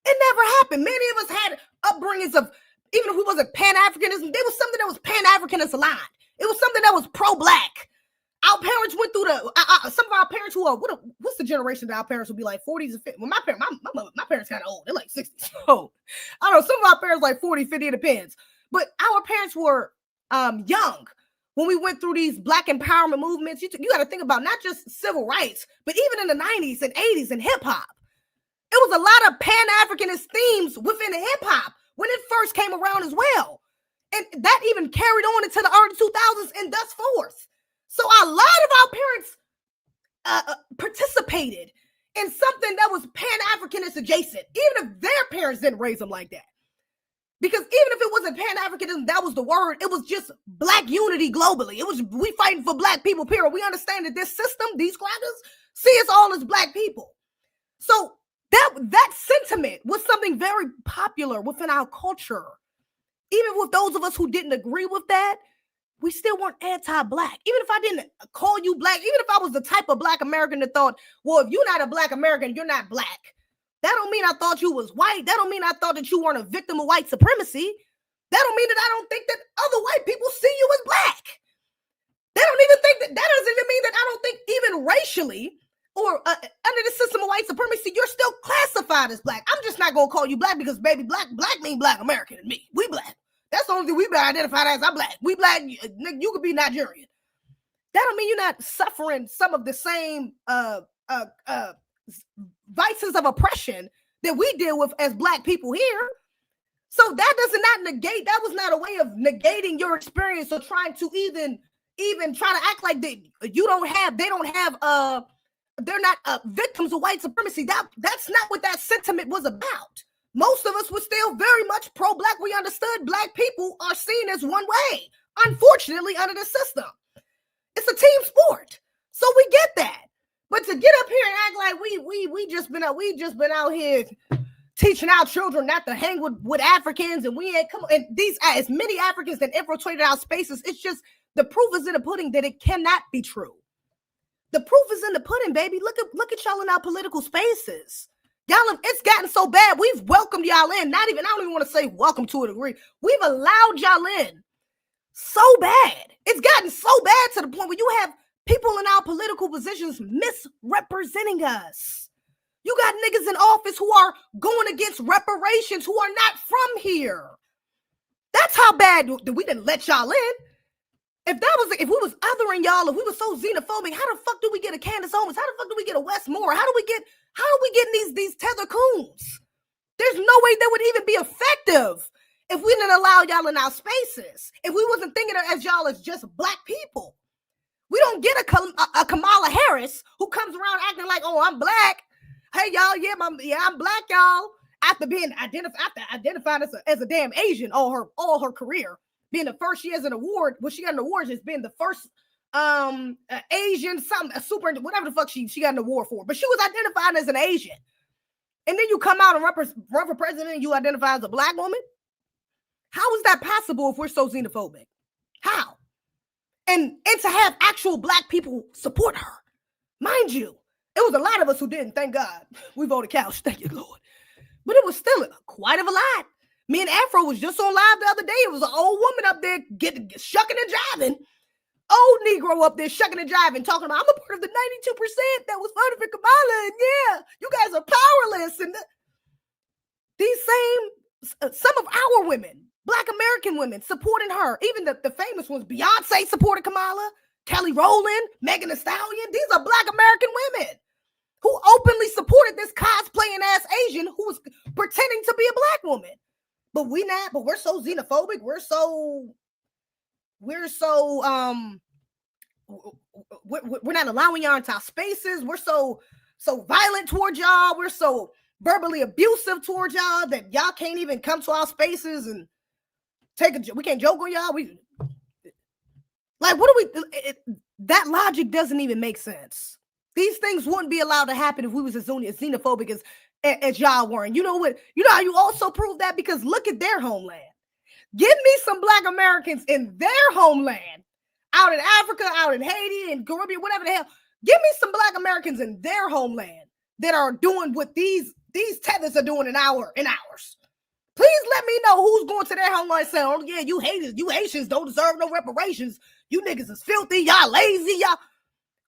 It never happened. Many of us had upbringings of, even if we wasn't Pan-Africanism, there was something that was Pan-Africanist aligned. It was something that was pro-black. Our parents went through some of our parents who are, what's the generation that our parents would be like 40s and 50s? Well, my parents kind of old. They're like 60s. So I don't know, some of our parents like 40, 50, it depends. But our parents were young when we went through these black empowerment movements. You got to think about not just civil rights, but even in the 90s and 80s in hip hop. It was a lot of Pan-Africanist themes within the hip hop when it first came around as well. And that even carried on into the early 2000s and thus forth. So a lot of our parents participated in something that was Pan-Africanist adjacent, even if their parents didn't raise them like that. Because even if it wasn't Pan-Africanism, that was the word. It was just black unity globally. It was, we fighting for black people, period. We understand that this system, these crackers, see us all as black people. So that sentiment was something very popular within our culture. Even with those of us who didn't agree with that, we still weren't anti-black. Even if I didn't call you black, even if I was the type of black American that thought, well, if you're not a black American, you're not black. That don't mean I thought you was white. That don't mean I thought that you weren't a victim of white supremacy. That don't mean that I don't think that other white people see you as black. They don't even think that doesn't even mean that I don't think even racially or under the system of white supremacy, you're still classified as black. I'm just not going to call you black because, baby, black mean black American to me. We black. That's the only thing we been identified as. I'm black. We black. You could be Nigerian. That don't mean you're not suffering some of the same vices of oppression that we deal with as black people here. So that does not negate. That was not a way of negating your experience or trying to even try to act like they're not victims of white supremacy. That's not what that sentiment was about. Most of us were still very much pro-black. We understood black people are seen as one way, unfortunately, under the system. It's a team sport. So we get that. But to get up here and act like we just been out here teaching our children not to hang with Africans, and we ain't come and these as many Africans that infiltrated our spaces, it's just the proof is in the pudding that it cannot be true. The proof is in the pudding, baby. Look at y'all in our political spaces. Y'all, it's gotten so bad. We've welcomed y'all in. I don't even want to say welcome to a degree. We've allowed y'all in so bad. It's gotten so bad to the point where you have people in our political positions misrepresenting us. You got niggas in office who are going against reparations who are not from here. That's how bad we didn't let y'all in. If we was othering y'all, if we were so xenophobic, how the fuck do we get a Candace Owens? How the fuck do we get a Wes Moore? How do we get these Tether Coons? There's no way that would even be effective if we didn't allow y'all in our spaces. If we wasn't thinking of y'all as just black people. We don't get a Kamala Harris who comes around acting like, oh, I'm black. Hey, y'all, I'm black, y'all. After being identified as a damn Asian all her career. Being the first she has an award, she got an award as being the first Asian, super, whatever the fuck she got an award for. But she was identified as an Asian. And then you come out and run for president and you identify as a black woman? How is that possible if we're so xenophobic? How? And to have actual black people support her. Mind you, it was a lot of us who didn't, thank God. We voted couch, thank you, Lord. But it was still quite of a lot. Me and Afro was just on live the other day. It was an old woman up there shucking and jiving. Old Negro up there shucking and jiving, talking about, I'm a part of the 92% that was voted for Kamala. And yeah, you guys are powerless. And these some of our women, Black American women, supporting her. Even the famous ones, Beyonce supported Kamala, Kelly Rowland, Megan Thee Stallion. These are Black American women who openly supported this cosplaying ass Asian but we're so xenophobic. We're not allowing y'all into our spaces. We're so violent towards y'all. We're so verbally abusive towards y'all that y'all can't even come to our spaces and we can't joke on y'all. That logic doesn't even make sense. These things wouldn't be allowed to happen if we was as xenophobic as y'all were. And you know what? You know how you also prove that? Because look at their homeland. Give me some Black Americans in their homeland, out in Africa, out in Haiti, and Caribbean, whatever the hell. Give me some Black Americans in their homeland that are doing what these tethers are doing in ours. Please let me know who's going to their homeland saying, oh yeah, you Haitians don't deserve no reparations. You niggas is filthy, y'all lazy, y'all.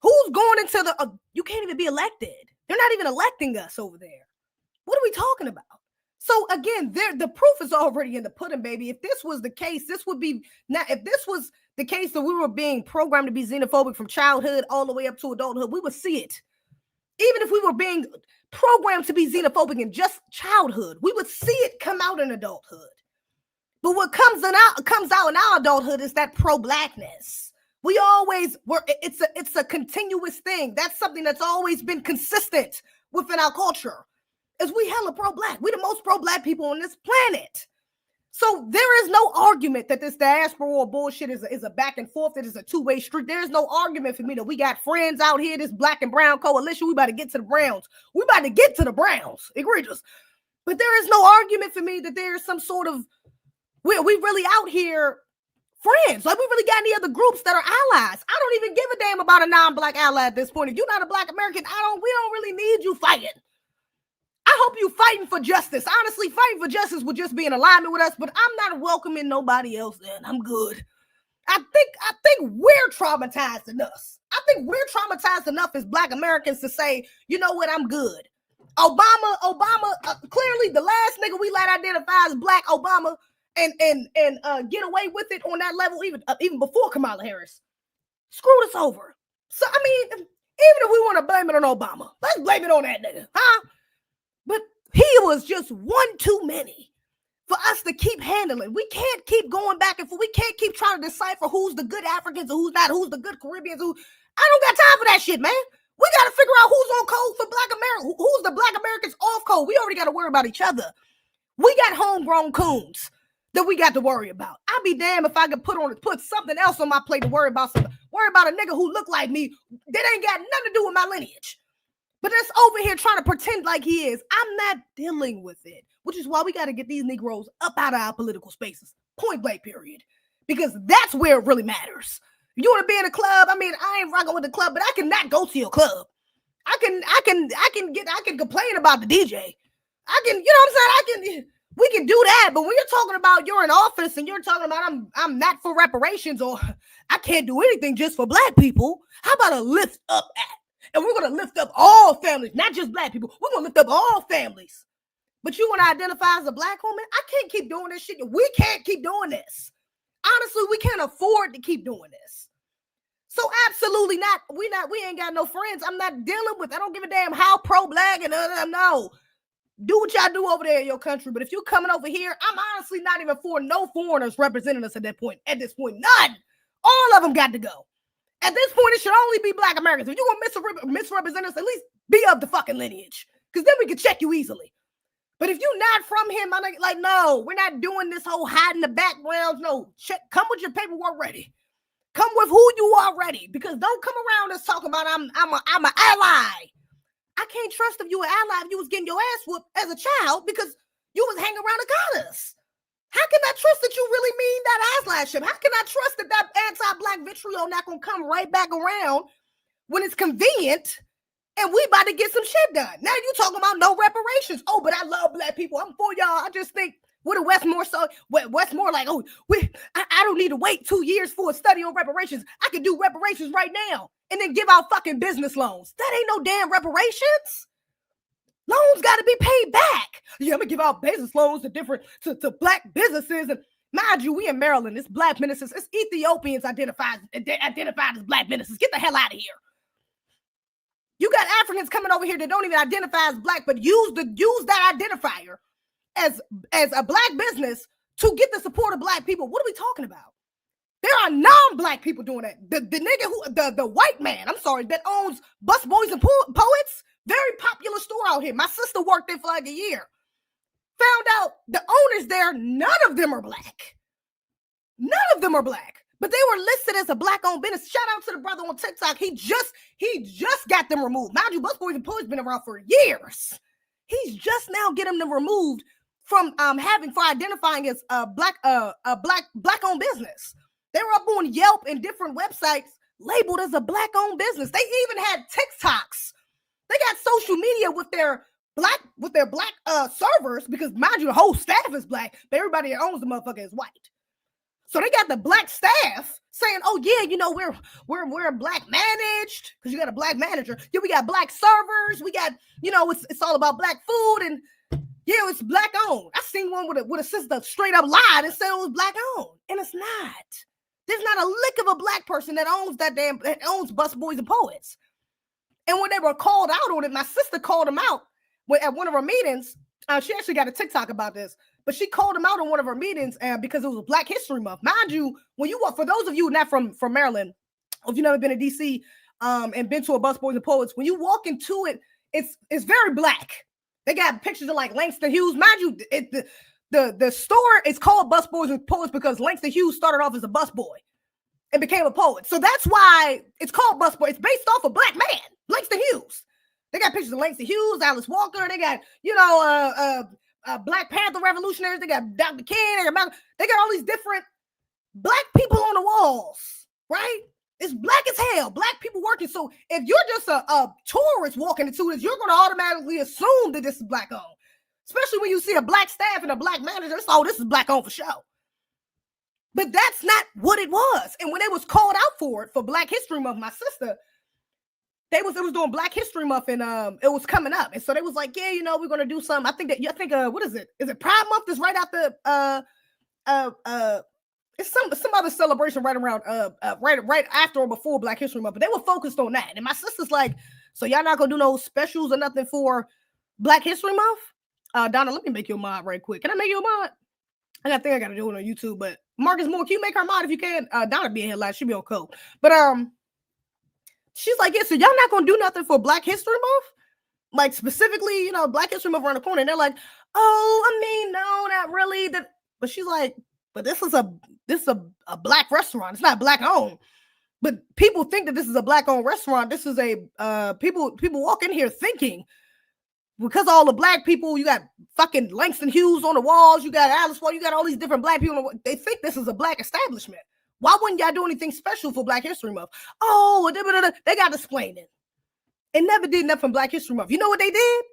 Who's going into the, you can't even be elected. They're not even electing us over there. What are we talking about? So again, the proof is already in the pudding, baby. If this was the case, if this was the case that we were being programmed to be xenophobic from childhood all the way up to adulthood, we would see it. Even if we were being programmed to be xenophobic in just childhood, we would see it come out in adulthood. But what comes out in our adulthood is that pro-Blackness. It's a continuous thing. That's something that's always been consistent within our culture. Is we hella pro-Black. We the most pro-Black people on this planet. So there is no argument that this diaspora bullshit is a back and forth. It is a two-way street. There is no argument for me that we got friends out here, this Black and Brown coalition. We about to get to the Browns. We about to get to the Browns. Egregious. But there is no argument for me that there's some sort of, we really out here friends. Like we really got any other groups that are allies. I don't even give a damn about a non-Black ally at this point. If you're not a Black American, we don't really need you fighting. I hope you fighting for justice. Honestly, fighting for justice would just be in alignment with us, but I'm not welcoming nobody else in. I'm good. I think we're traumatized enough. I think we're traumatized enough as Black Americans to say, you know what, I'm good. Obama, clearly the last nigga we let identify as Black, Obama, and get away with it on that level, even before Kamala Harris, screwed us over. So, I mean, even if we want to blame it on Obama, let's blame it on that nigga, huh? But he was just one too many for us to keep handling. We can't keep going back and forth. We can't keep trying to decipher who's the good Africans and who's not, who's the good Caribbeans. I don't got time for that shit, man. We got to figure out who's on code for Black America. Who's the Black Americans off code? We already got to worry about each other. We got homegrown coons that we got to worry about. I'd be damned if I could put something else on my plate to worry about a nigga who look like me that ain't got nothing to do with my lineage. But that's over here trying to pretend like he is. I'm not dealing with it, which is why we got to get these Negroes up out of our political spaces. Point blank, period. Because that's where it really matters. You want to be in a club? I mean, I ain't rocking with the club, but I can not go to your club. I can complain about the DJ. We can do that. But when you're talking about you're in office and you're talking about I'm not for reparations or I can't do anything just for Black people, how about a lift up act? And we're going to lift up all families, not just Black people. We're going to lift up all families. But you want to identify as a Black woman? I can't keep doing this shit. We can't keep doing this. Honestly, we can't afford to keep doing this. So absolutely not. We ain't got no friends. I'm not dealing with. I don't give a damn how pro-Black and no. Do what y'all do over there in your country. But if you're coming over here, I'm honestly not even for no foreigners representing us at this point. None. All of them got to go. At this point, it should only be Black Americans. If you're going to misrepresent us, at least be of the fucking lineage. Because then we can check you easily. But if you're not from here, my nigga, like, no, we're not doing this whole hiding the backgrounds. No, come with your paperwork ready. Come with who you are ready. Because don't come around us talking about I'm an ally. I can't trust if you an ally if you was getting your ass whooped as a child because you was hanging around the goddess. How can I trust that you really mean that allyship? How can I trust that anti-Black vitriol not going to come right back around when it's convenient and we about to get some shit done? Now you talking about no reparations. Oh, but I love Black people. I'm for y'all. I just think, what a Westmore like, I don't need to wait 2 years for a study on reparations. I can do reparations right now and then give out fucking business loans. That ain't no damn reparations. Loans got to be paid back. Yeah, I'm going to give out business loans to Black businesses. And mind you, we in Maryland. It's Black ministers. It's Ethiopians identified as Black ministers. Get the hell out of here. You got Africans coming over here that don't even identify as Black, but use that identifier as a black business to get the support of black people. What are we talking about? There are non-black people doing that. The nigga who the white man, I'm sorry, that owns Bus Boys and Poets, very popular store out here. My sister worked there for like a year. Found out the owners there, none of them are black. None of them are black. But they were listed as a black-owned business. Shout out to the brother on TikTok. He just got them removed. Mind you, Bus Boys and Poets been around for years. He's just now getting them removed from identifying as a black-owned business. They were up on Yelp and different websites labeled as a black-owned business. They even had TikToks. They got social media with their black servers, because mind you, the whole staff is black, but everybody that owns the motherfucker is white. So they got the black staff saying, "Oh yeah, you know we're black managed," because you got a black manager. Yeah, we got black servers. We got, you know, it's all about black food, and yeah, it's black owned. I seen one with a sister straight up lied and said it was black owned, and it's not. There's not a lick of a black person that owns Bus Boys and Poets. And when they were called out on it, my sister called them out at one of her meetings. She actually got a TikTok about this, but she called them out on one of her meetings because it was Black History Month. Mind you, when you walk, for those of you not from Maryland, or if you've never been to DC and been to a Bus Boys and Poets, when you walk into it, it's very black. They got pictures of like Langston Hughes. Mind you, the store is called Bus Boys and Poets because Langston Hughes started off as a busboy and became a poet. So that's why it's called Bus Boy. It's based off a black man, Langston Hughes. They got pictures of Langston Hughes, Alice Walker. They got, you know, Black Panther revolutionaries. They got Dr. King. They got all these different black people on the walls, right? It's black as hell. Black people working. So if you're just a tourist walking into this, you're going to automatically assume that this is black owned. Especially when you see a black staff and a black manager. It's, oh, this is black owned for sure. But that's not what it was. And when they was called out for it for Black History Month, my sister, it was doing Black History Month, and it was coming up. And so they was like, yeah, you know, we're going to do something. I think what is it? Is it Pride Month? It's right after it's some other celebration right around right after or before Black History Month. But they were focused on that. And my sister's like, so y'all not going to do no specials or nothing for Black History Month? Donna, let me make you a mod right quick. Can I make you a mod? I think I got to do it on YouTube, but Marcus Moore, can you make her mod if you can? Donna be in here live. She be on code. But she's like, yeah, so y'all not going to do nothing for Black History Month? Like specifically, you know, Black History Month around the corner. And they're like, oh, I mean, no, not really. But she's like, but this is a black restaurant. It's not black owned. But people think that this is a black owned restaurant. This is a people walk in here thinking, because all the black people, you got fucking Langston Hughes on the walls, you got Alice Walker, you got all these different black people. They think this is a black establishment. Why wouldn't y'all do anything special for Black History Month? Oh, they got to explain it. It never did nothing for Black History Month. You know what they did?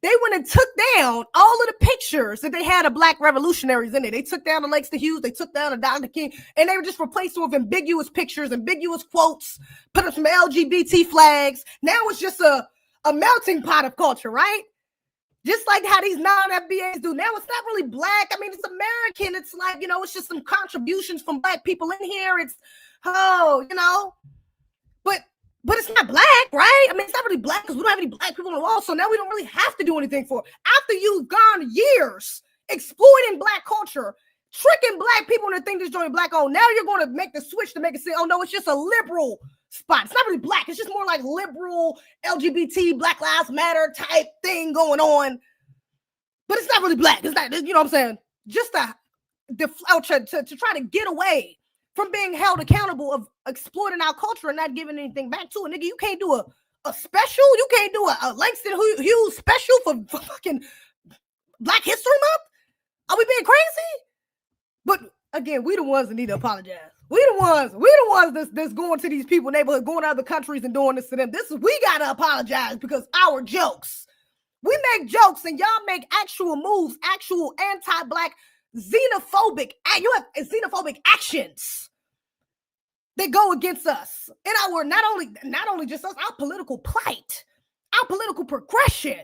They went and took down all of the pictures that they had of black revolutionaries in it. They took down the Langston Hughes, they took down the Dr. King, and they were just replaced with ambiguous pictures, ambiguous quotes, put up some LGBT flags. Now it's just a melting pot of culture, right? Just like how these non-FBAs do. Now it's not really black. I mean, it's American. It's like, you know, it's just some contributions from black people in here. It's, oh, you know, but it's not black, right? I mean, it's not really black because we don't have any black people on the wall. So now we don't really have to do anything for it. After you've gone years exploiting black culture, tricking black people into thinking this joint black owned, now you're going to make the switch to make it say, oh no, it's just a liberal spot. It's not really black. It's just more like liberal LGBT, Black Lives Matter type thing going on. But it's not really black. It's not, you know what I'm saying? Just to try to get away from being held accountable of exploiting our culture and not giving anything back to it. Nigga, you can't do a special. You can't do a Langston Hughes special for fucking Black History Month. Are we being crazy? But again, we the ones that need to apologize. We the ones that's going to these people neighborhood, going to other countries and doing this to them. We gotta apologize because our jokes. We make jokes and y'all make actual moves, actual anti-black, xenophobic. You have xenophobic actions that go against us and our not only just us, our political plight, our political progression.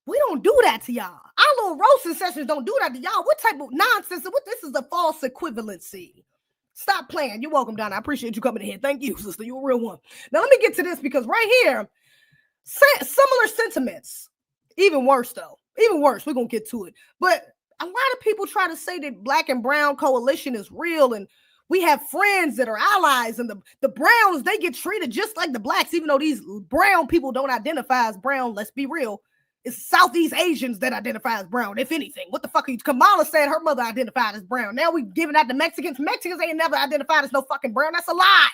We don't do that to y'all. Our little roasting sessions don't do that to y'all. What type of nonsense? This is a false equivalency. Stop playing. You're welcome, Donna. I appreciate you coming in here. Thank you, sister. You're a real one. Now, let me get to this because right here, similar sentiments. Even worse, though. Even worse. We're going to get to it. But a lot of people try to say that black and brown coalition is real and we have friends that are allies, and the browns, they get treated just like the blacks, even though these brown people don't identify as brown. Let's be real. It's Southeast Asians that identify as brown, if anything. What the fuck are you? Kamala said her mother identified as brown. Now we giving that to Mexicans. Mexicans ain't never identified as no fucking brown. That's a lie.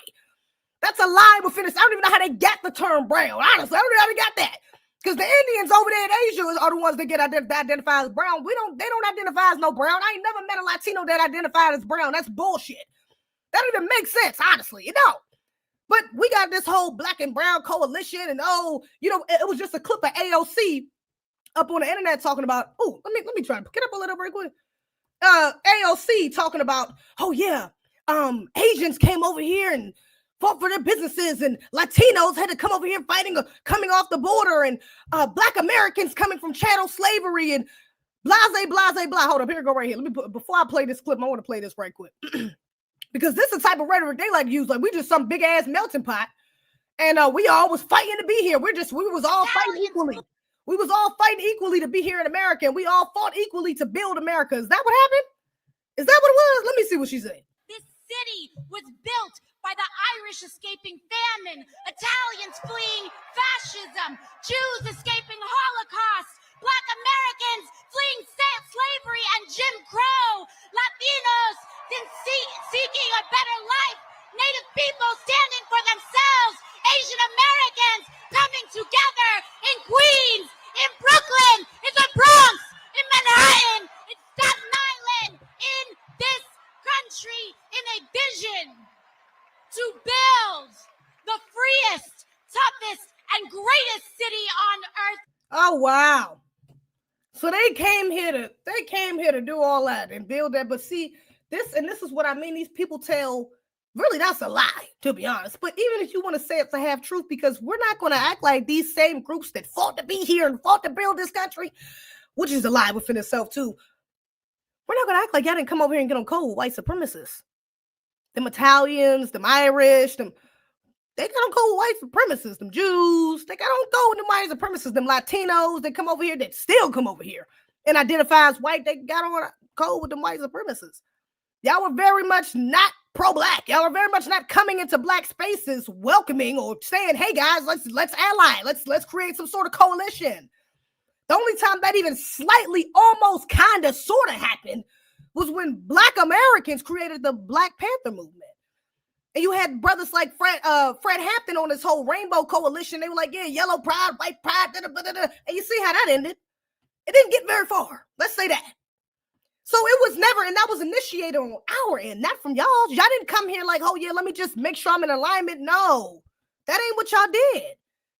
That's a lie within this. I don't even know how they got the term brown. Honestly, I don't know how they got that. Because the Indians over there in Asia are the ones that get identified as brown. They don't identify as no brown. I ain't never met a Latino that identified as brown. That's bullshit. That don't even make sense, honestly. You know. But we got this whole black and brown coalition, and it was just a clip of AOC up on the internet talking about. Oh, let me try to get up a little very quick. AOC talking about, oh yeah, Asians came over here and fought for their businesses, and Latinos had to come over here fighting, coming off the border, and black Americans coming from chattel slavery, and blase, blase, blah. Hold up, here we go right here. Before I play this clip, I want to play this right quick. Because this is the type of rhetoric they like to use. Like, we just some big ass melting pot, and we all was fighting to be here. We was all fighting equally. We was all fighting equally to be here in America, and we all fought equally to build America. Is that what happened? Is that what it was? Let me see what she said. This city was built by the Irish escaping famine, Italians fleeing fascism, Jews escaping Holocaust, Black Americans fleeing slavery and Jim Crow, Latinos seeking a better life, Native people standing for themselves, Asian Americans coming together in Queens, in Brooklyn, in the Bronx, in Manhattan, in Staten Island, in this country, in a vision to build the freest, toughest, and greatest city on earth. Oh wow. So they came here to do all that and build that. But see, this is what I mean. These people tell, really, that's a lie, to be honest. But even if you want to say it's a half truth, because we're not going to act like these same groups that fought to be here and fought to build this country, which is a lie within itself too. We're not going to act like y'all didn't come over here and get on cold with white supremacists. Them Italians, them Irish, they got on cold with white supremacists. Them Jews, they got on cold with them white supremacists. Them Latinos, they come over here, that still come over here and identify as white. They got on cold with them white supremacists. Y'all were very much not pro-black. Y'all were very much not coming into black spaces welcoming or saying, hey guys, let's ally. Let's create some sort of coalition. The only time that even slightly, almost kind of sort of happened was when Black Americans created the Black Panther movement. And you had brothers like Fred Hampton on this whole rainbow coalition. They were like, yeah, yellow pride, white pride, and you see how that ended. It didn't get very far. Let's say that. So it was never, and that was initiated on our end, not from y'all. Y'all didn't come here like, oh yeah, let me just make sure I'm in alignment. No, that ain't what y'all did.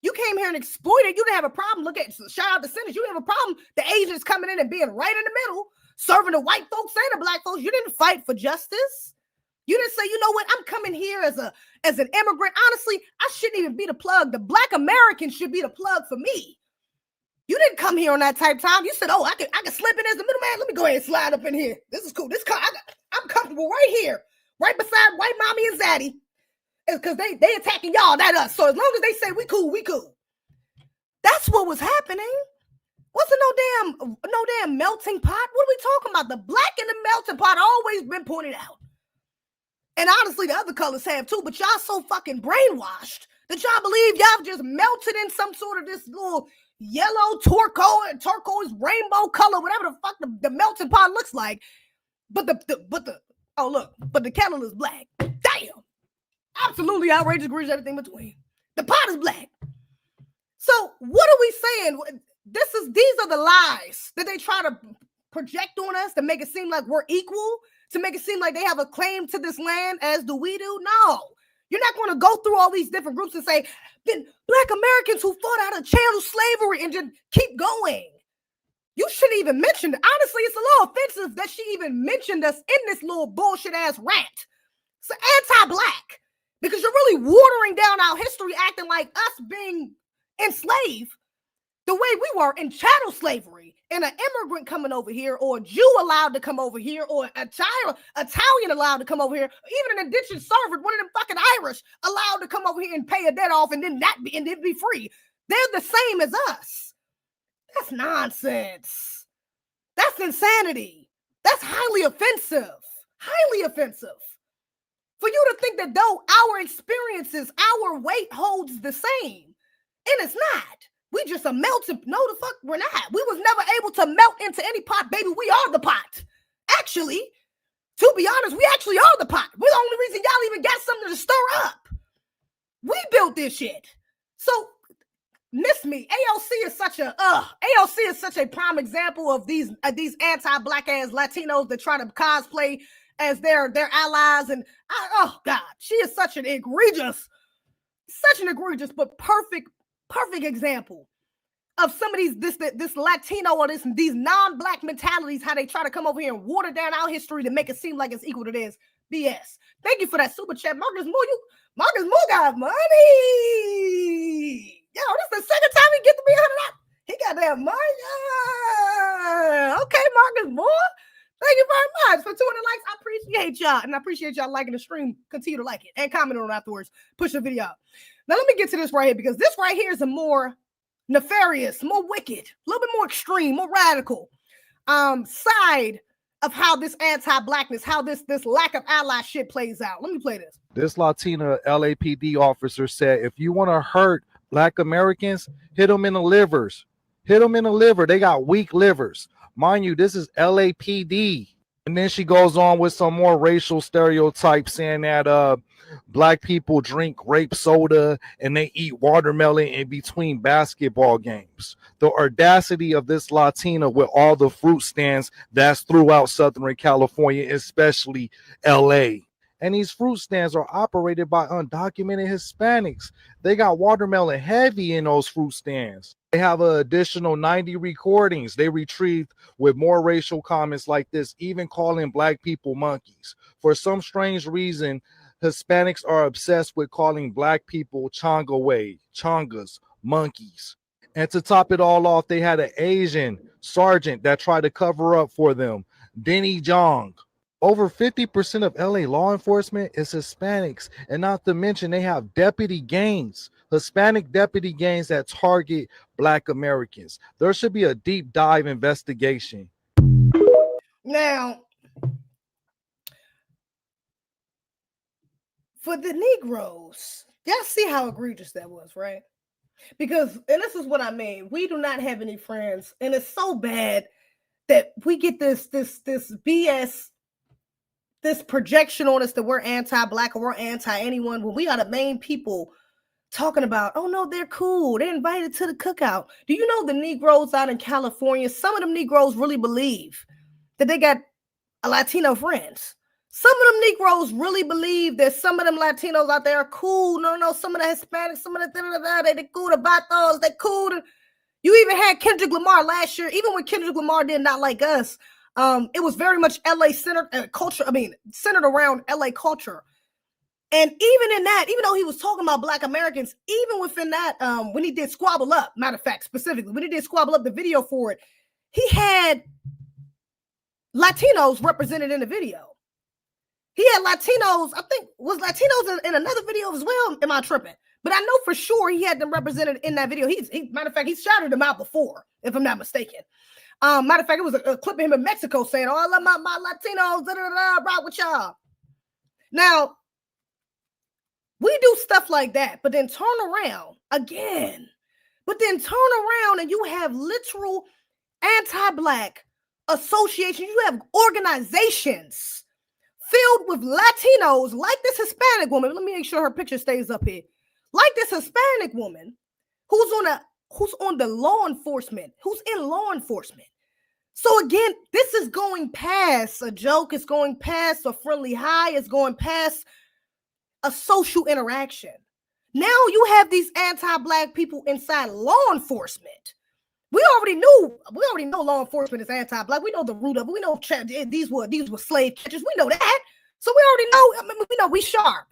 You came here and exploited. You didn't have a problem. Look at, shout out to Sinners. You didn't have a problem. The Asians coming in and being right in the middle, serving the white folks and the black folks. You didn't fight for justice. You didn't say, you know what, I'm coming here as an immigrant. Honestly, I shouldn't even be the plug. The Black Americans should be the plug for me. You didn't come here on that type time. You said, oh, I can slip in as the middleman. Let me go ahead and slide up in here. This is cool. I'm comfortable right here, right beside white mommy and zaddy. It's because they attacking y'all, not us. So as long as they say we cool, we cool. That's what was happening. Wasn't no damn melting pot. What are we talking about? The black in the melting pot always been pointed out. And honestly, the other colors have too, but y'all so fucking brainwashed that y'all believe y'all just melted in some sort of this little yellow turquoise rainbow color, whatever the fuck the melting pot looks like. But the kettle is black. Damn. Absolutely outrageous, agrees everything between. The pot is black. So what are we saying? These are the lies that they try to project on us to make it seem like we're equal, to make it seem like they have a claim to this land as do we do. No, you're not going to go through all these different groups and say, then Black Americans who fought out of chattel slavery and just keep going. You shouldn't even mention it. Honestly, it's a little offensive that she even mentioned us in this little bullshit ass rant. It's anti-black because you're really watering down our history, acting like us being enslaved the way we were in chattel slavery, and an immigrant coming over here, or a Jew allowed to come over here, or an Italian allowed to come over here, even an indentured servant, one of them fucking Irish, allowed to come over here and pay a debt off and then be free. They're the same as us. That's nonsense. That's insanity. That's highly offensive. Highly offensive. For you to think that though our experiences, our weight holds the same. And it's not. We just a melting. No, the fuck, we're not. We was never able to melt into any pot, baby. We are the pot. Actually, to be honest, we actually are the pot. We're the only reason y'all even got something to stir up. We built this shit. So, miss me. AOC is such a prime example of these anti-black ass Latinos that try to cosplay as their allies. And oh God, she is such an egregious but perfect example of some of this Latino or these non-black mentalities, how they try to come over here and water down our history to make it seem like it's equal to theirs. BS. Thank you for that super chat, Marcus Moore got money. Yo, this is the second time he get to be $100. He got that money. Okay, Marcus Moore. Thank you very much for 200 likes. I appreciate y'all. And I appreciate y'all liking the stream. Continue to like it and comment on it afterwards. Push the video out. Now, let me get to this right here, because this right here is a more nefarious, more wicked, a little bit more extreme, more radical side of how this anti-blackness, how this lack of allyship plays out. Let me play this. This Latina LAPD officer said, if you want to hurt Black Americans, hit them in the livers. Hit them in the liver. They got weak livers. Mind you, this is LAPD. And then she goes on with some more racial stereotypes, saying that Black people drink grape soda and they eat watermelon in between basketball games. The audacity of this Latina with all the fruit stands that's throughout Southern California, especially LA. And these fruit stands are operated by undocumented Hispanics. They got watermelon heavy in those fruit stands. They have an additional 90 recordings they retrieved with more racial comments like this, even calling Black people monkeys. For some strange reason, Hispanics are obsessed with calling Black people chongas, monkeys. And to top it all off, they had an Asian sergeant that tried to cover up for them, Denny Jong. Over 50% of LA law enforcement is Hispanics, and not to mention they have deputy gangs, Hispanic deputy gangs that target Black Americans. There should be a deep dive investigation. Now, for the Negroes, y'all see how egregious that was, right? Because, and this is what I mean, we do not have any friends, and it's so bad that we get this BS, this projection on us that we're anti-Black or we're anti-anyone, when we are the main people talking about, oh no, they're cool, they're invited to the cookout. Do you know the Negroes out in California, some of them Negroes really believe that they got a Latino friends. Some of them Negroes really believe that some of them Latinos out there are cool. No, some of the Hispanics, some of the they cool, the Vatos, they cool. You even had Kendrick Lamar last year. Even when Kendrick Lamar did not like us, it was very much LA centered centered around LA culture. And even in that, even though he was talking about Black Americans, even within that, when he did Squabble Up, matter of fact, specifically, when he did Squabble Up, the video for it, he had Latinos represented in the video. He had Latinos, I think, was Latinos in another video as well. Am I tripping? But I know for sure he had them represented in that video. Matter of fact, he shouted them out before, if I'm not mistaken. Matter of fact, it was a clip of him in Mexico saying, oh, I love my Latinos, rock with y'all. Now, we do stuff like that, but then turn around again. But then turn around and you have literal anti-Black associations. You have organizations filled with Latinos, like this Hispanic woman. Let me make sure her picture stays up here. Like this Hispanic woman who's on the law enforcement, who's in law enforcement. So again, this is going past a joke. It's going past a friendly hi. It's going past a social interaction. Now you have these anti-Black people inside law enforcement. We already know law enforcement is anti-Black. We know the root of it. We know these were slave catchers. We know that. So we already know. We know we sharp.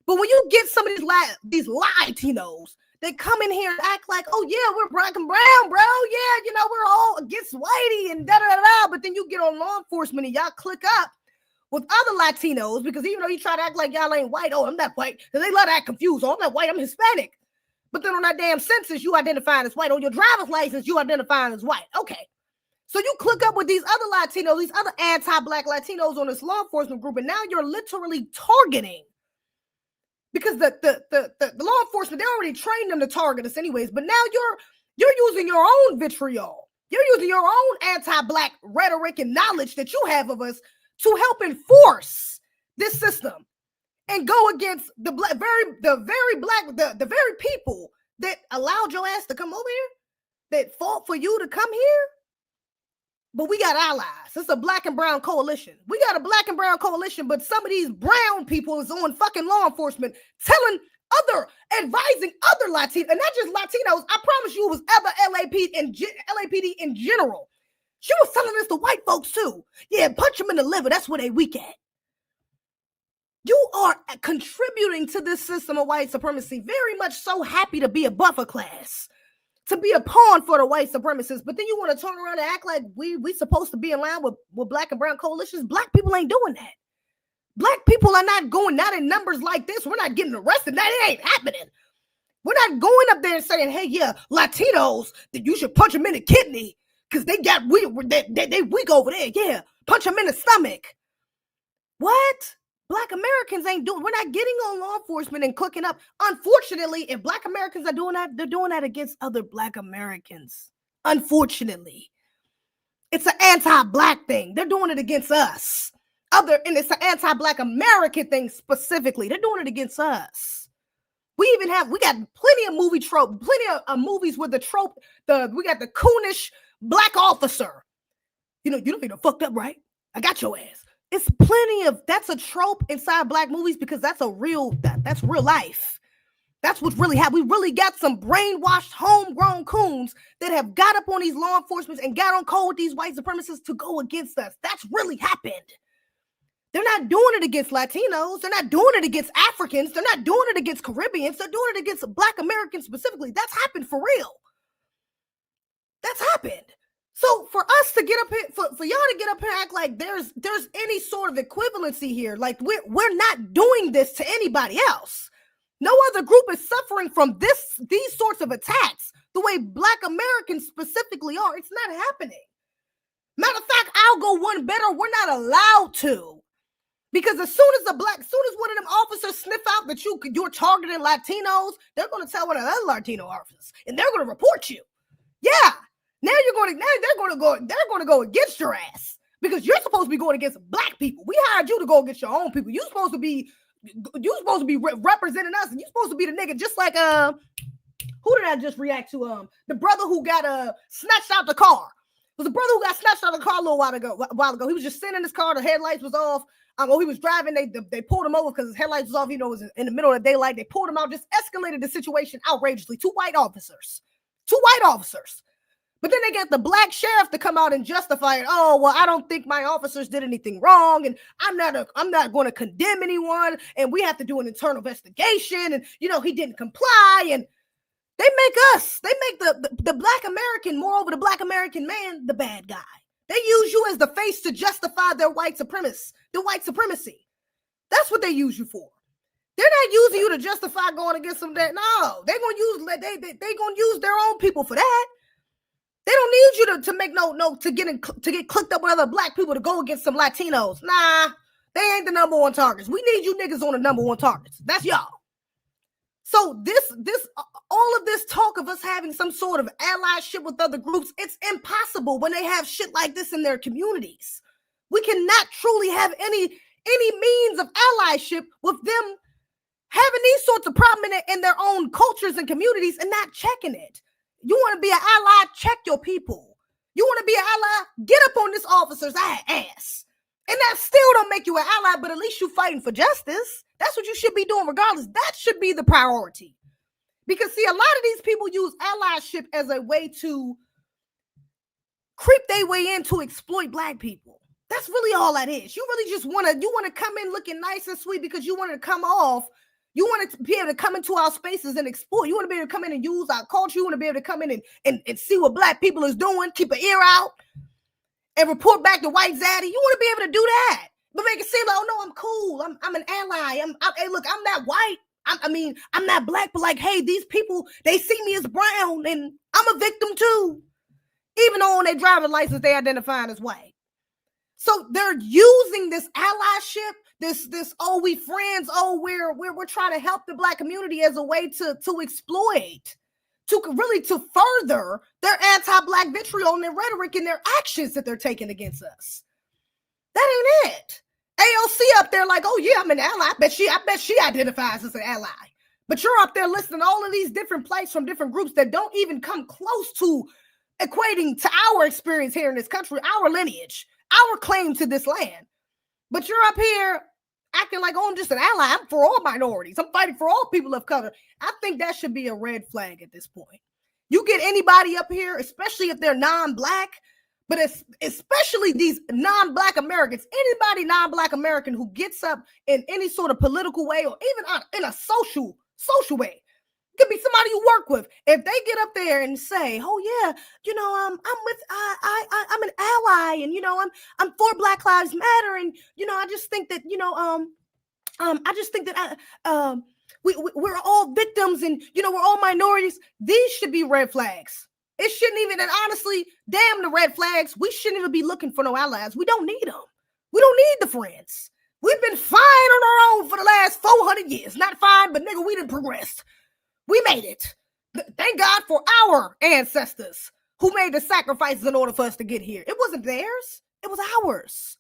But when you get some of these Latinos, they come in here and act like, oh yeah, we're black and brown, bro. Yeah, we're all against whitey and da-da-da-da. But then you get on law enforcement and y'all click up with other Latinos, because even though you try to act like y'all ain't white, oh, I'm not white, because they love to act confused. Oh, I'm not white, I'm Hispanic. But then on that damn census, you identify as white. On your driver's license, you identify as white. Okay. So you click up with these other Latinos, these other anti-Black Latinos on this law enforcement group, and now you're literally targeting. Because the law enforcement, they already trained them to target us anyways, but now you're using your own vitriol. You're using your own anti-Black rhetoric and knowledge that you have of us to help enforce this system and go against the very people that allowed your ass to come over here, that fought for you to come here. But we got allies. It's a Black and brown coalition. We got a Black and brown coalition, but some of these brown people is on fucking law enforcement advising other Latinos, and not just Latinos. I promise you it was other LAPD in general. She was telling this to white folks too. Yeah, punch them in the liver. That's where they weak at. You are contributing to this system of white supremacy, very much so happy to be a buffer class, to be a pawn for the white supremacists. But then you want to turn around and act like we supposed to be in line with Black and brown coalitions. Black people ain't doing that. Black people are not in numbers like this. We're not getting arrested. That ain't happening. We're not going up there and saying, hey, yeah, Latinos, that you should punch them in the kidney because they weak over there. Yeah, punch them in the stomach. What? Black Americans ain't doing. We're not getting on law enforcement and cooking up. Unfortunately, if Black Americans are doing that, they're doing that against other Black Americans. Unfortunately, it's an anti-Black thing. They're doing it against us. And it's an anti-Black American thing specifically. They're doing it against us. We got plenty of movies with the trope. We got the coonish Black officer. You don't even fucked up, right? I got your ass. It's plenty of, that's a trope inside Black movies because that's real life. That's what's really happened. We really got some brainwashed, homegrown coons that have got up on these law enforcement and got on code with these white supremacists to go against us. That's really happened. They're not doing it against Latinos. They're not doing it against Africans. They're not doing it against Caribbeans. They're doing it against Black Americans specifically. That's happened for real. That's happened. So for us to get up here, for y'all to get up here and act like there's any sort of equivalency here, like we're not doing this to anybody else. No other group is suffering from these sorts of attacks the way Black Americans specifically are. It's not happening. Matter of fact, I'll go one better. We're not allowed to. Because as soon as one of them officers sniff out that you're targeting Latinos, they're going to tell one of the other Latino officers, and they're going to report you. Yeah. Now they're going to go against your ass because you're supposed to be going against Black people. We hired you to go against your own people. You're supposed to be representing us, and you're supposed to be the nigga. Just like who did I just react to? The brother who got snatched out the car. It was the brother who got snatched out of the car a little while ago. He was just sitting in his car. The headlights was off. He was driving. They pulled him over because his headlights was off. It was in the middle of the daylight. They pulled him out. Just escalated the situation outrageously. Two white officers. But then they got the Black sheriff to come out and justify it. Oh, well, I don't think my officers did anything wrong, and I'm not going to condemn anyone, and we have to do an internal investigation, and he didn't comply, and they make the Black American, moreover the Black American man, the bad guy. They use you as the face to justify their white supremacy. That's what they use you for. They're not using you to justify going against them. No, they're gonna use their own people for that. They don't need you to get clicked up with other Black people to go against some Latinos. Nah, they ain't the number one targets. We need you niggas on the number one targets. That's y'all. So all of this talk of us having some sort of allyship with other groups, it's impossible when they have shit like this in their communities. We cannot truly have any means of allyship with them having these sorts of problems in their own cultures and communities and not checking it. You want to be an ally, check your people. You want to be an ally, get up on this officer's ass. And that still don't make you an ally, but at least you fighting for justice. That's what you should be doing regardless. That should be the priority. Because see, a lot of these people use allyship as a way to creep their way in to exploit Black people. That's really all that is. You really just want to come in looking nice and sweet because you want to come off. You want to be able to come into our spaces and explore. You want to be able to come in and use our culture. You want to be able to come in and see what Black people is doing, keep an ear out, and report back to white zaddy. You want to be able to do that. But make it seem like, oh no, I'm cool. I'm an ally. Hey, look, I'm not white. I'm not Black, but like, hey, these people, they see me as brown and I'm a victim too. even though on their driver's license they identify as white. So they're using this allyship, this oh, we friends, oh, we're trying to help the Black community as a way to exploit, to really to further their anti-Black vitriol and their rhetoric and their actions that they're taking against us. That ain't it. AOC up there like, oh yeah, I'm an ally. I bet she identifies as an ally. But you're up there listing all of these different plights from different groups that don't even come close to equating to our experience here in this country, our lineage, our claim to this land. But you're up here acting like, oh, I'm just an ally. I'm for all minorities. I'm fighting for all people of color. I think that should be a red flag at this point. You get anybody up here, especially if they're non-Black, but especially these non-Black Americans, anybody non-Black American who gets up in any sort of political way or even in a social way, could be somebody you work with. If they get up there and say, "Oh yeah, I'm an ally, and I'm for Black Lives Matter, and I just think that we're all victims, and we're all minorities." These should be red flags. It shouldn't even, and honestly, damn the red flags. We shouldn't even be looking for no allies. We don't need them. We don't need the friends. We've been fine on our own for the last 400 years. Not fine, but nigga, we done progressed. We made it. Thank God for our ancestors who made the sacrifices in order for us to get here. It wasn't theirs. It was ours.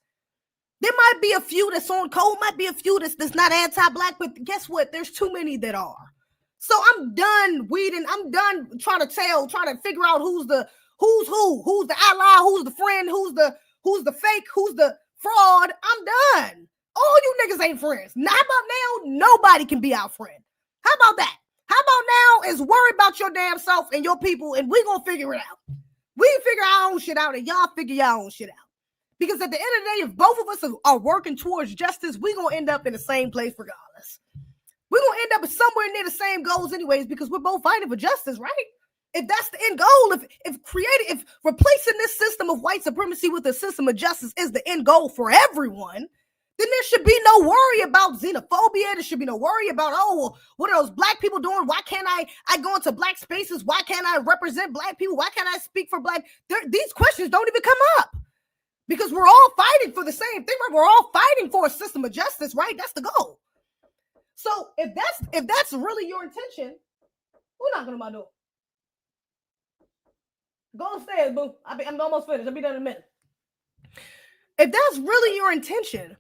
There might be a few that's on code, might be a few that's not anti-Black, but guess what? There's too many that are. So I'm done weeding. I'm done trying to figure out who's the ally, who's the friend, who's the fake, who's the fraud. I'm done. All you niggas ain't friends. Now, how about now? Nobody can be our friend. How about that? How about now is worry about your damn self and your people, and we're going to figure it out. We figure our own shit out, and y'all figure your own shit out. Because at the end of the day, if both of us are working towards justice, we're going to end up in the same place regardless. We're going to end up somewhere near the same goals anyways, because we're both fighting for justice, right? If that's the end goal, if replacing this system of white supremacy with a system of justice is the end goal for everyone, then there should be no worry about xenophobia. There should be no worry about, oh, well, what are those Black people doing? Why can't I go into Black spaces? Why can't I represent Black people? Why can't I speak for Black? These questions don't even come up because we're all fighting for the same thing, right? We're all fighting for a system of justice, right? That's the goal. So if that's really your intention, we're knocking on my door. Go upstairs, boo. I'm almost finished. I'll be done in a minute. If that's really your intention,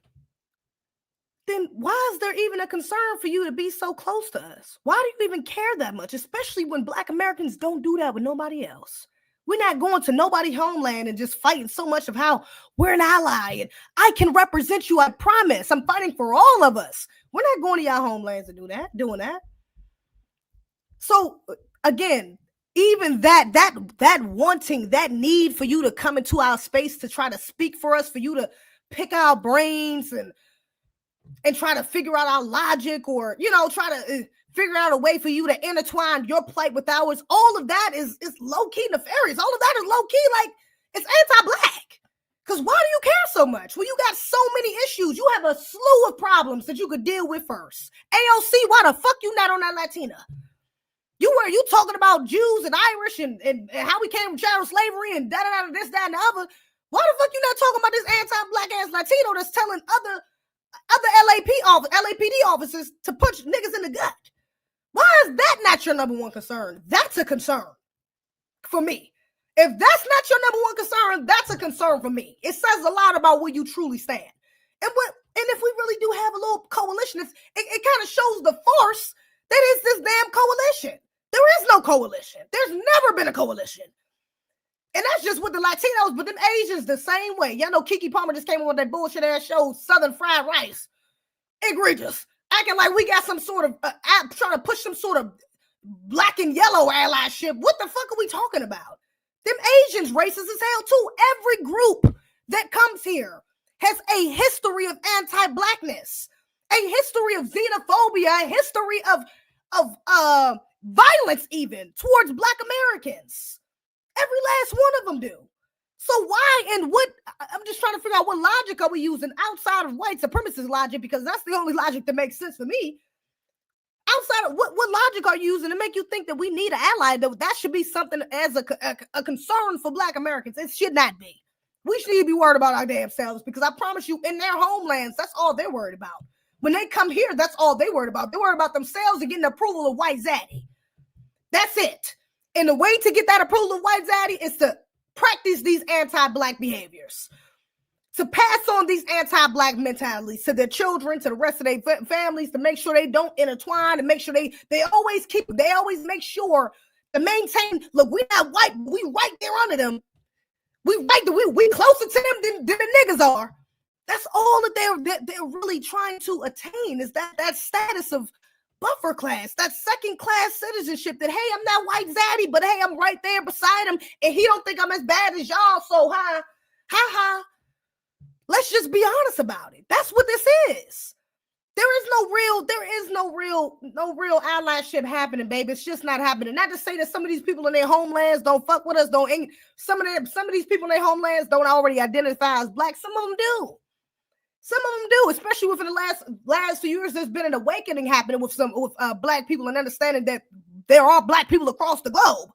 then why is there even a concern for you to be so close to us? Why do you even care that much? Especially when Black Americans don't do that with nobody else. We're not going to nobody's homeland and just fighting so much of how we're an ally and I can represent you. I promise. I'm fighting for all of us. We're not going to y'all homelands to doing that. So again, even that wanting, that need for you to come into our space to try to speak for us, for you to pick our brains and try to figure out our logic, or try to figure out a way for you to intertwine your plight with ours. All of that is low-key nefarious. All of that is low-key, like, it's anti-Black. Because why do you care so much? Well, you got so many issues. You have a slew of problems that you could deal with first. AOC, why the fuck you not on that Latina? You talking about Jews and Irish and how we came from chattel slavery and da-da-da, this, that, and the other. Why the fuck you not talking about this anti-Black ass Latino that's telling other LAPD officers to punch niggas in the gut? Why is that not your number one concern? That's a concern for me. If that's not your number one concern, that's a concern for me. It says a lot about where you truly stand. And if we really do have a little coalition, it kind of shows the force that is this damn coalition. There is no coalition. There's never been a coalition. And that's just with the Latinos, but them Asians the same way. Y'all know Keke Palmer just came on with that bullshit ass show, Southern Fried Rice. Egregious. Acting like we got some sort of app trying to push some sort of black and yellow allyship. What the fuck are we talking about? Them Asians racist as hell too. Every group that comes here has a history of anti-Blackness, a history of xenophobia, a history of violence even towards Black Americans. Every last one of them do. So why and what? I'm just trying to figure out what logic are we using outside of white supremacist logic, because that's the only logic that makes sense for me. Outside of what logic are you using to make you think that we need an ally? That should be something as a concern for Black Americans. It should not be. We should be worried about our damn selves, because I promise you, in their homelands, that's all they're worried about. When they come here, that's all they're worried about. They're worried about themselves and getting the approval of white zaddy. That's it. And the way to get that approval of white zaddy is to practice these anti-Black behaviors, to pass on these anti-Black mentalities to their children, to the rest of their families, to make sure they don't intertwine, and make sure they always make sure to maintain, look, we're not white, we right there under them. We closer to them than the niggas are. That's all that they're really trying to attain, is that status of buffer class, that second class citizenship, that, hey, I'm not white zaddy, but hey, I'm right there beside him, and he don't think I'm as bad as y'all, so ha. Let's just be honest about it. That's what this is. There is no real allyship happening, baby. It's just not happening. Not to say that some of these people in their homelands don't fuck with us, some of these people in their homelands don't already identify as Black. Some of them do. Some of them do, especially within the last few years. There's been an awakening happening with Black people, and understanding that there are Black people across the globe.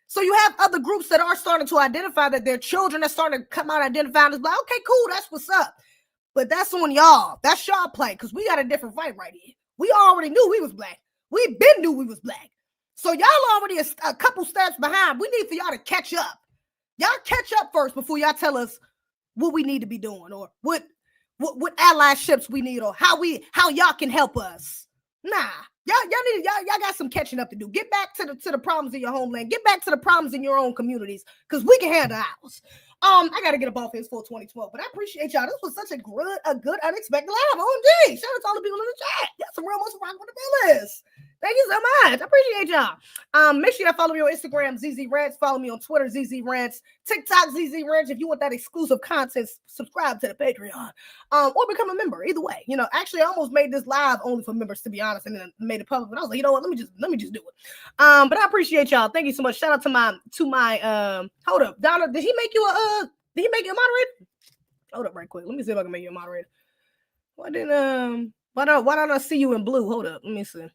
So you have other groups that are starting to identify that their children are starting to come out identifying as Black. Okay, cool, that's what's up. But that's on y'all. That's y'all play, because we got a different fight right here. We already knew we was Black. We been knew we was Black. So y'all already a couple steps behind. We need for y'all to catch up. Y'all catch up first before y'all tell us what we need to be doing, or what allyships we need, or how y'all can help us. Nah. Y'all got some catching up to do. Get back to the problems in your homeland. Get back to the problems in your own communities, because we can handle ours. I gotta get up off his for 2012, but I appreciate y'all. This was such a good unexpected live. OMG! Shout out to all the people in the chat. Y'all some real most rock with the villas. Thank you so much. I appreciate y'all. Make sure y'all follow me on Instagram, ZZ Rants. Follow me on Twitter, ZZ Rants. TikTok, ZZ Rants. If you want that exclusive content, subscribe to the Patreon. Or become a member. Either way. Actually, I almost made this live only for members, to be honest, and then made it public. But I was like, you know what? Let me just do it. But I appreciate y'all. Thank you so much. Shout out to my hold up, Donna. Did he make you a moderator? Hold up right quick. Let me see if I can make you a moderator. Why don't I see you in blue? Hold up. Let me see.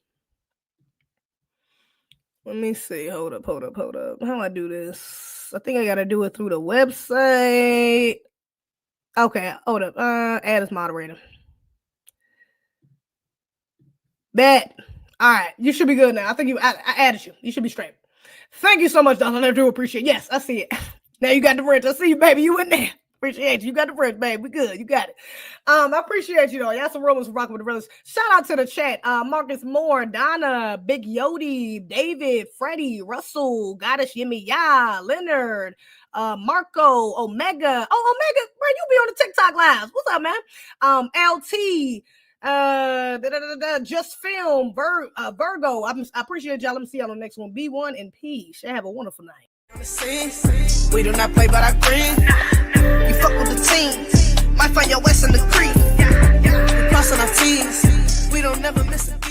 Hold up. How do I do this? I think I gotta do it through the website. Okay, hold up. Add as moderator. Bet. All right, you should be good now. I think I added you. You should be straight. Thank you so much, Donald. I do appreciate it. Yes, I see it. Now you got the bridge. I see you, baby. You in there. Appreciate you. You got the bridge, baby. We good. You got it. I appreciate you, though. Y'all some rumors rocking with the brothers. Shout out to the chat. Marcus Moore, Donna, Big Yodi, David, Freddie, Russell, Goddess Yimmy Ya, Leonard, Marco, Omega. Oh, Omega, bro, you be on the TikTok lives. What's up, man? LT, Just Film, Virgo. I appreciate y'all. Let me see y'all on the next one. B1 and P. Should have a wonderful night. We do not play by our creed. You fuck with the team. Might find your West in the creek. We crossing our T's. We don't never miss a beat.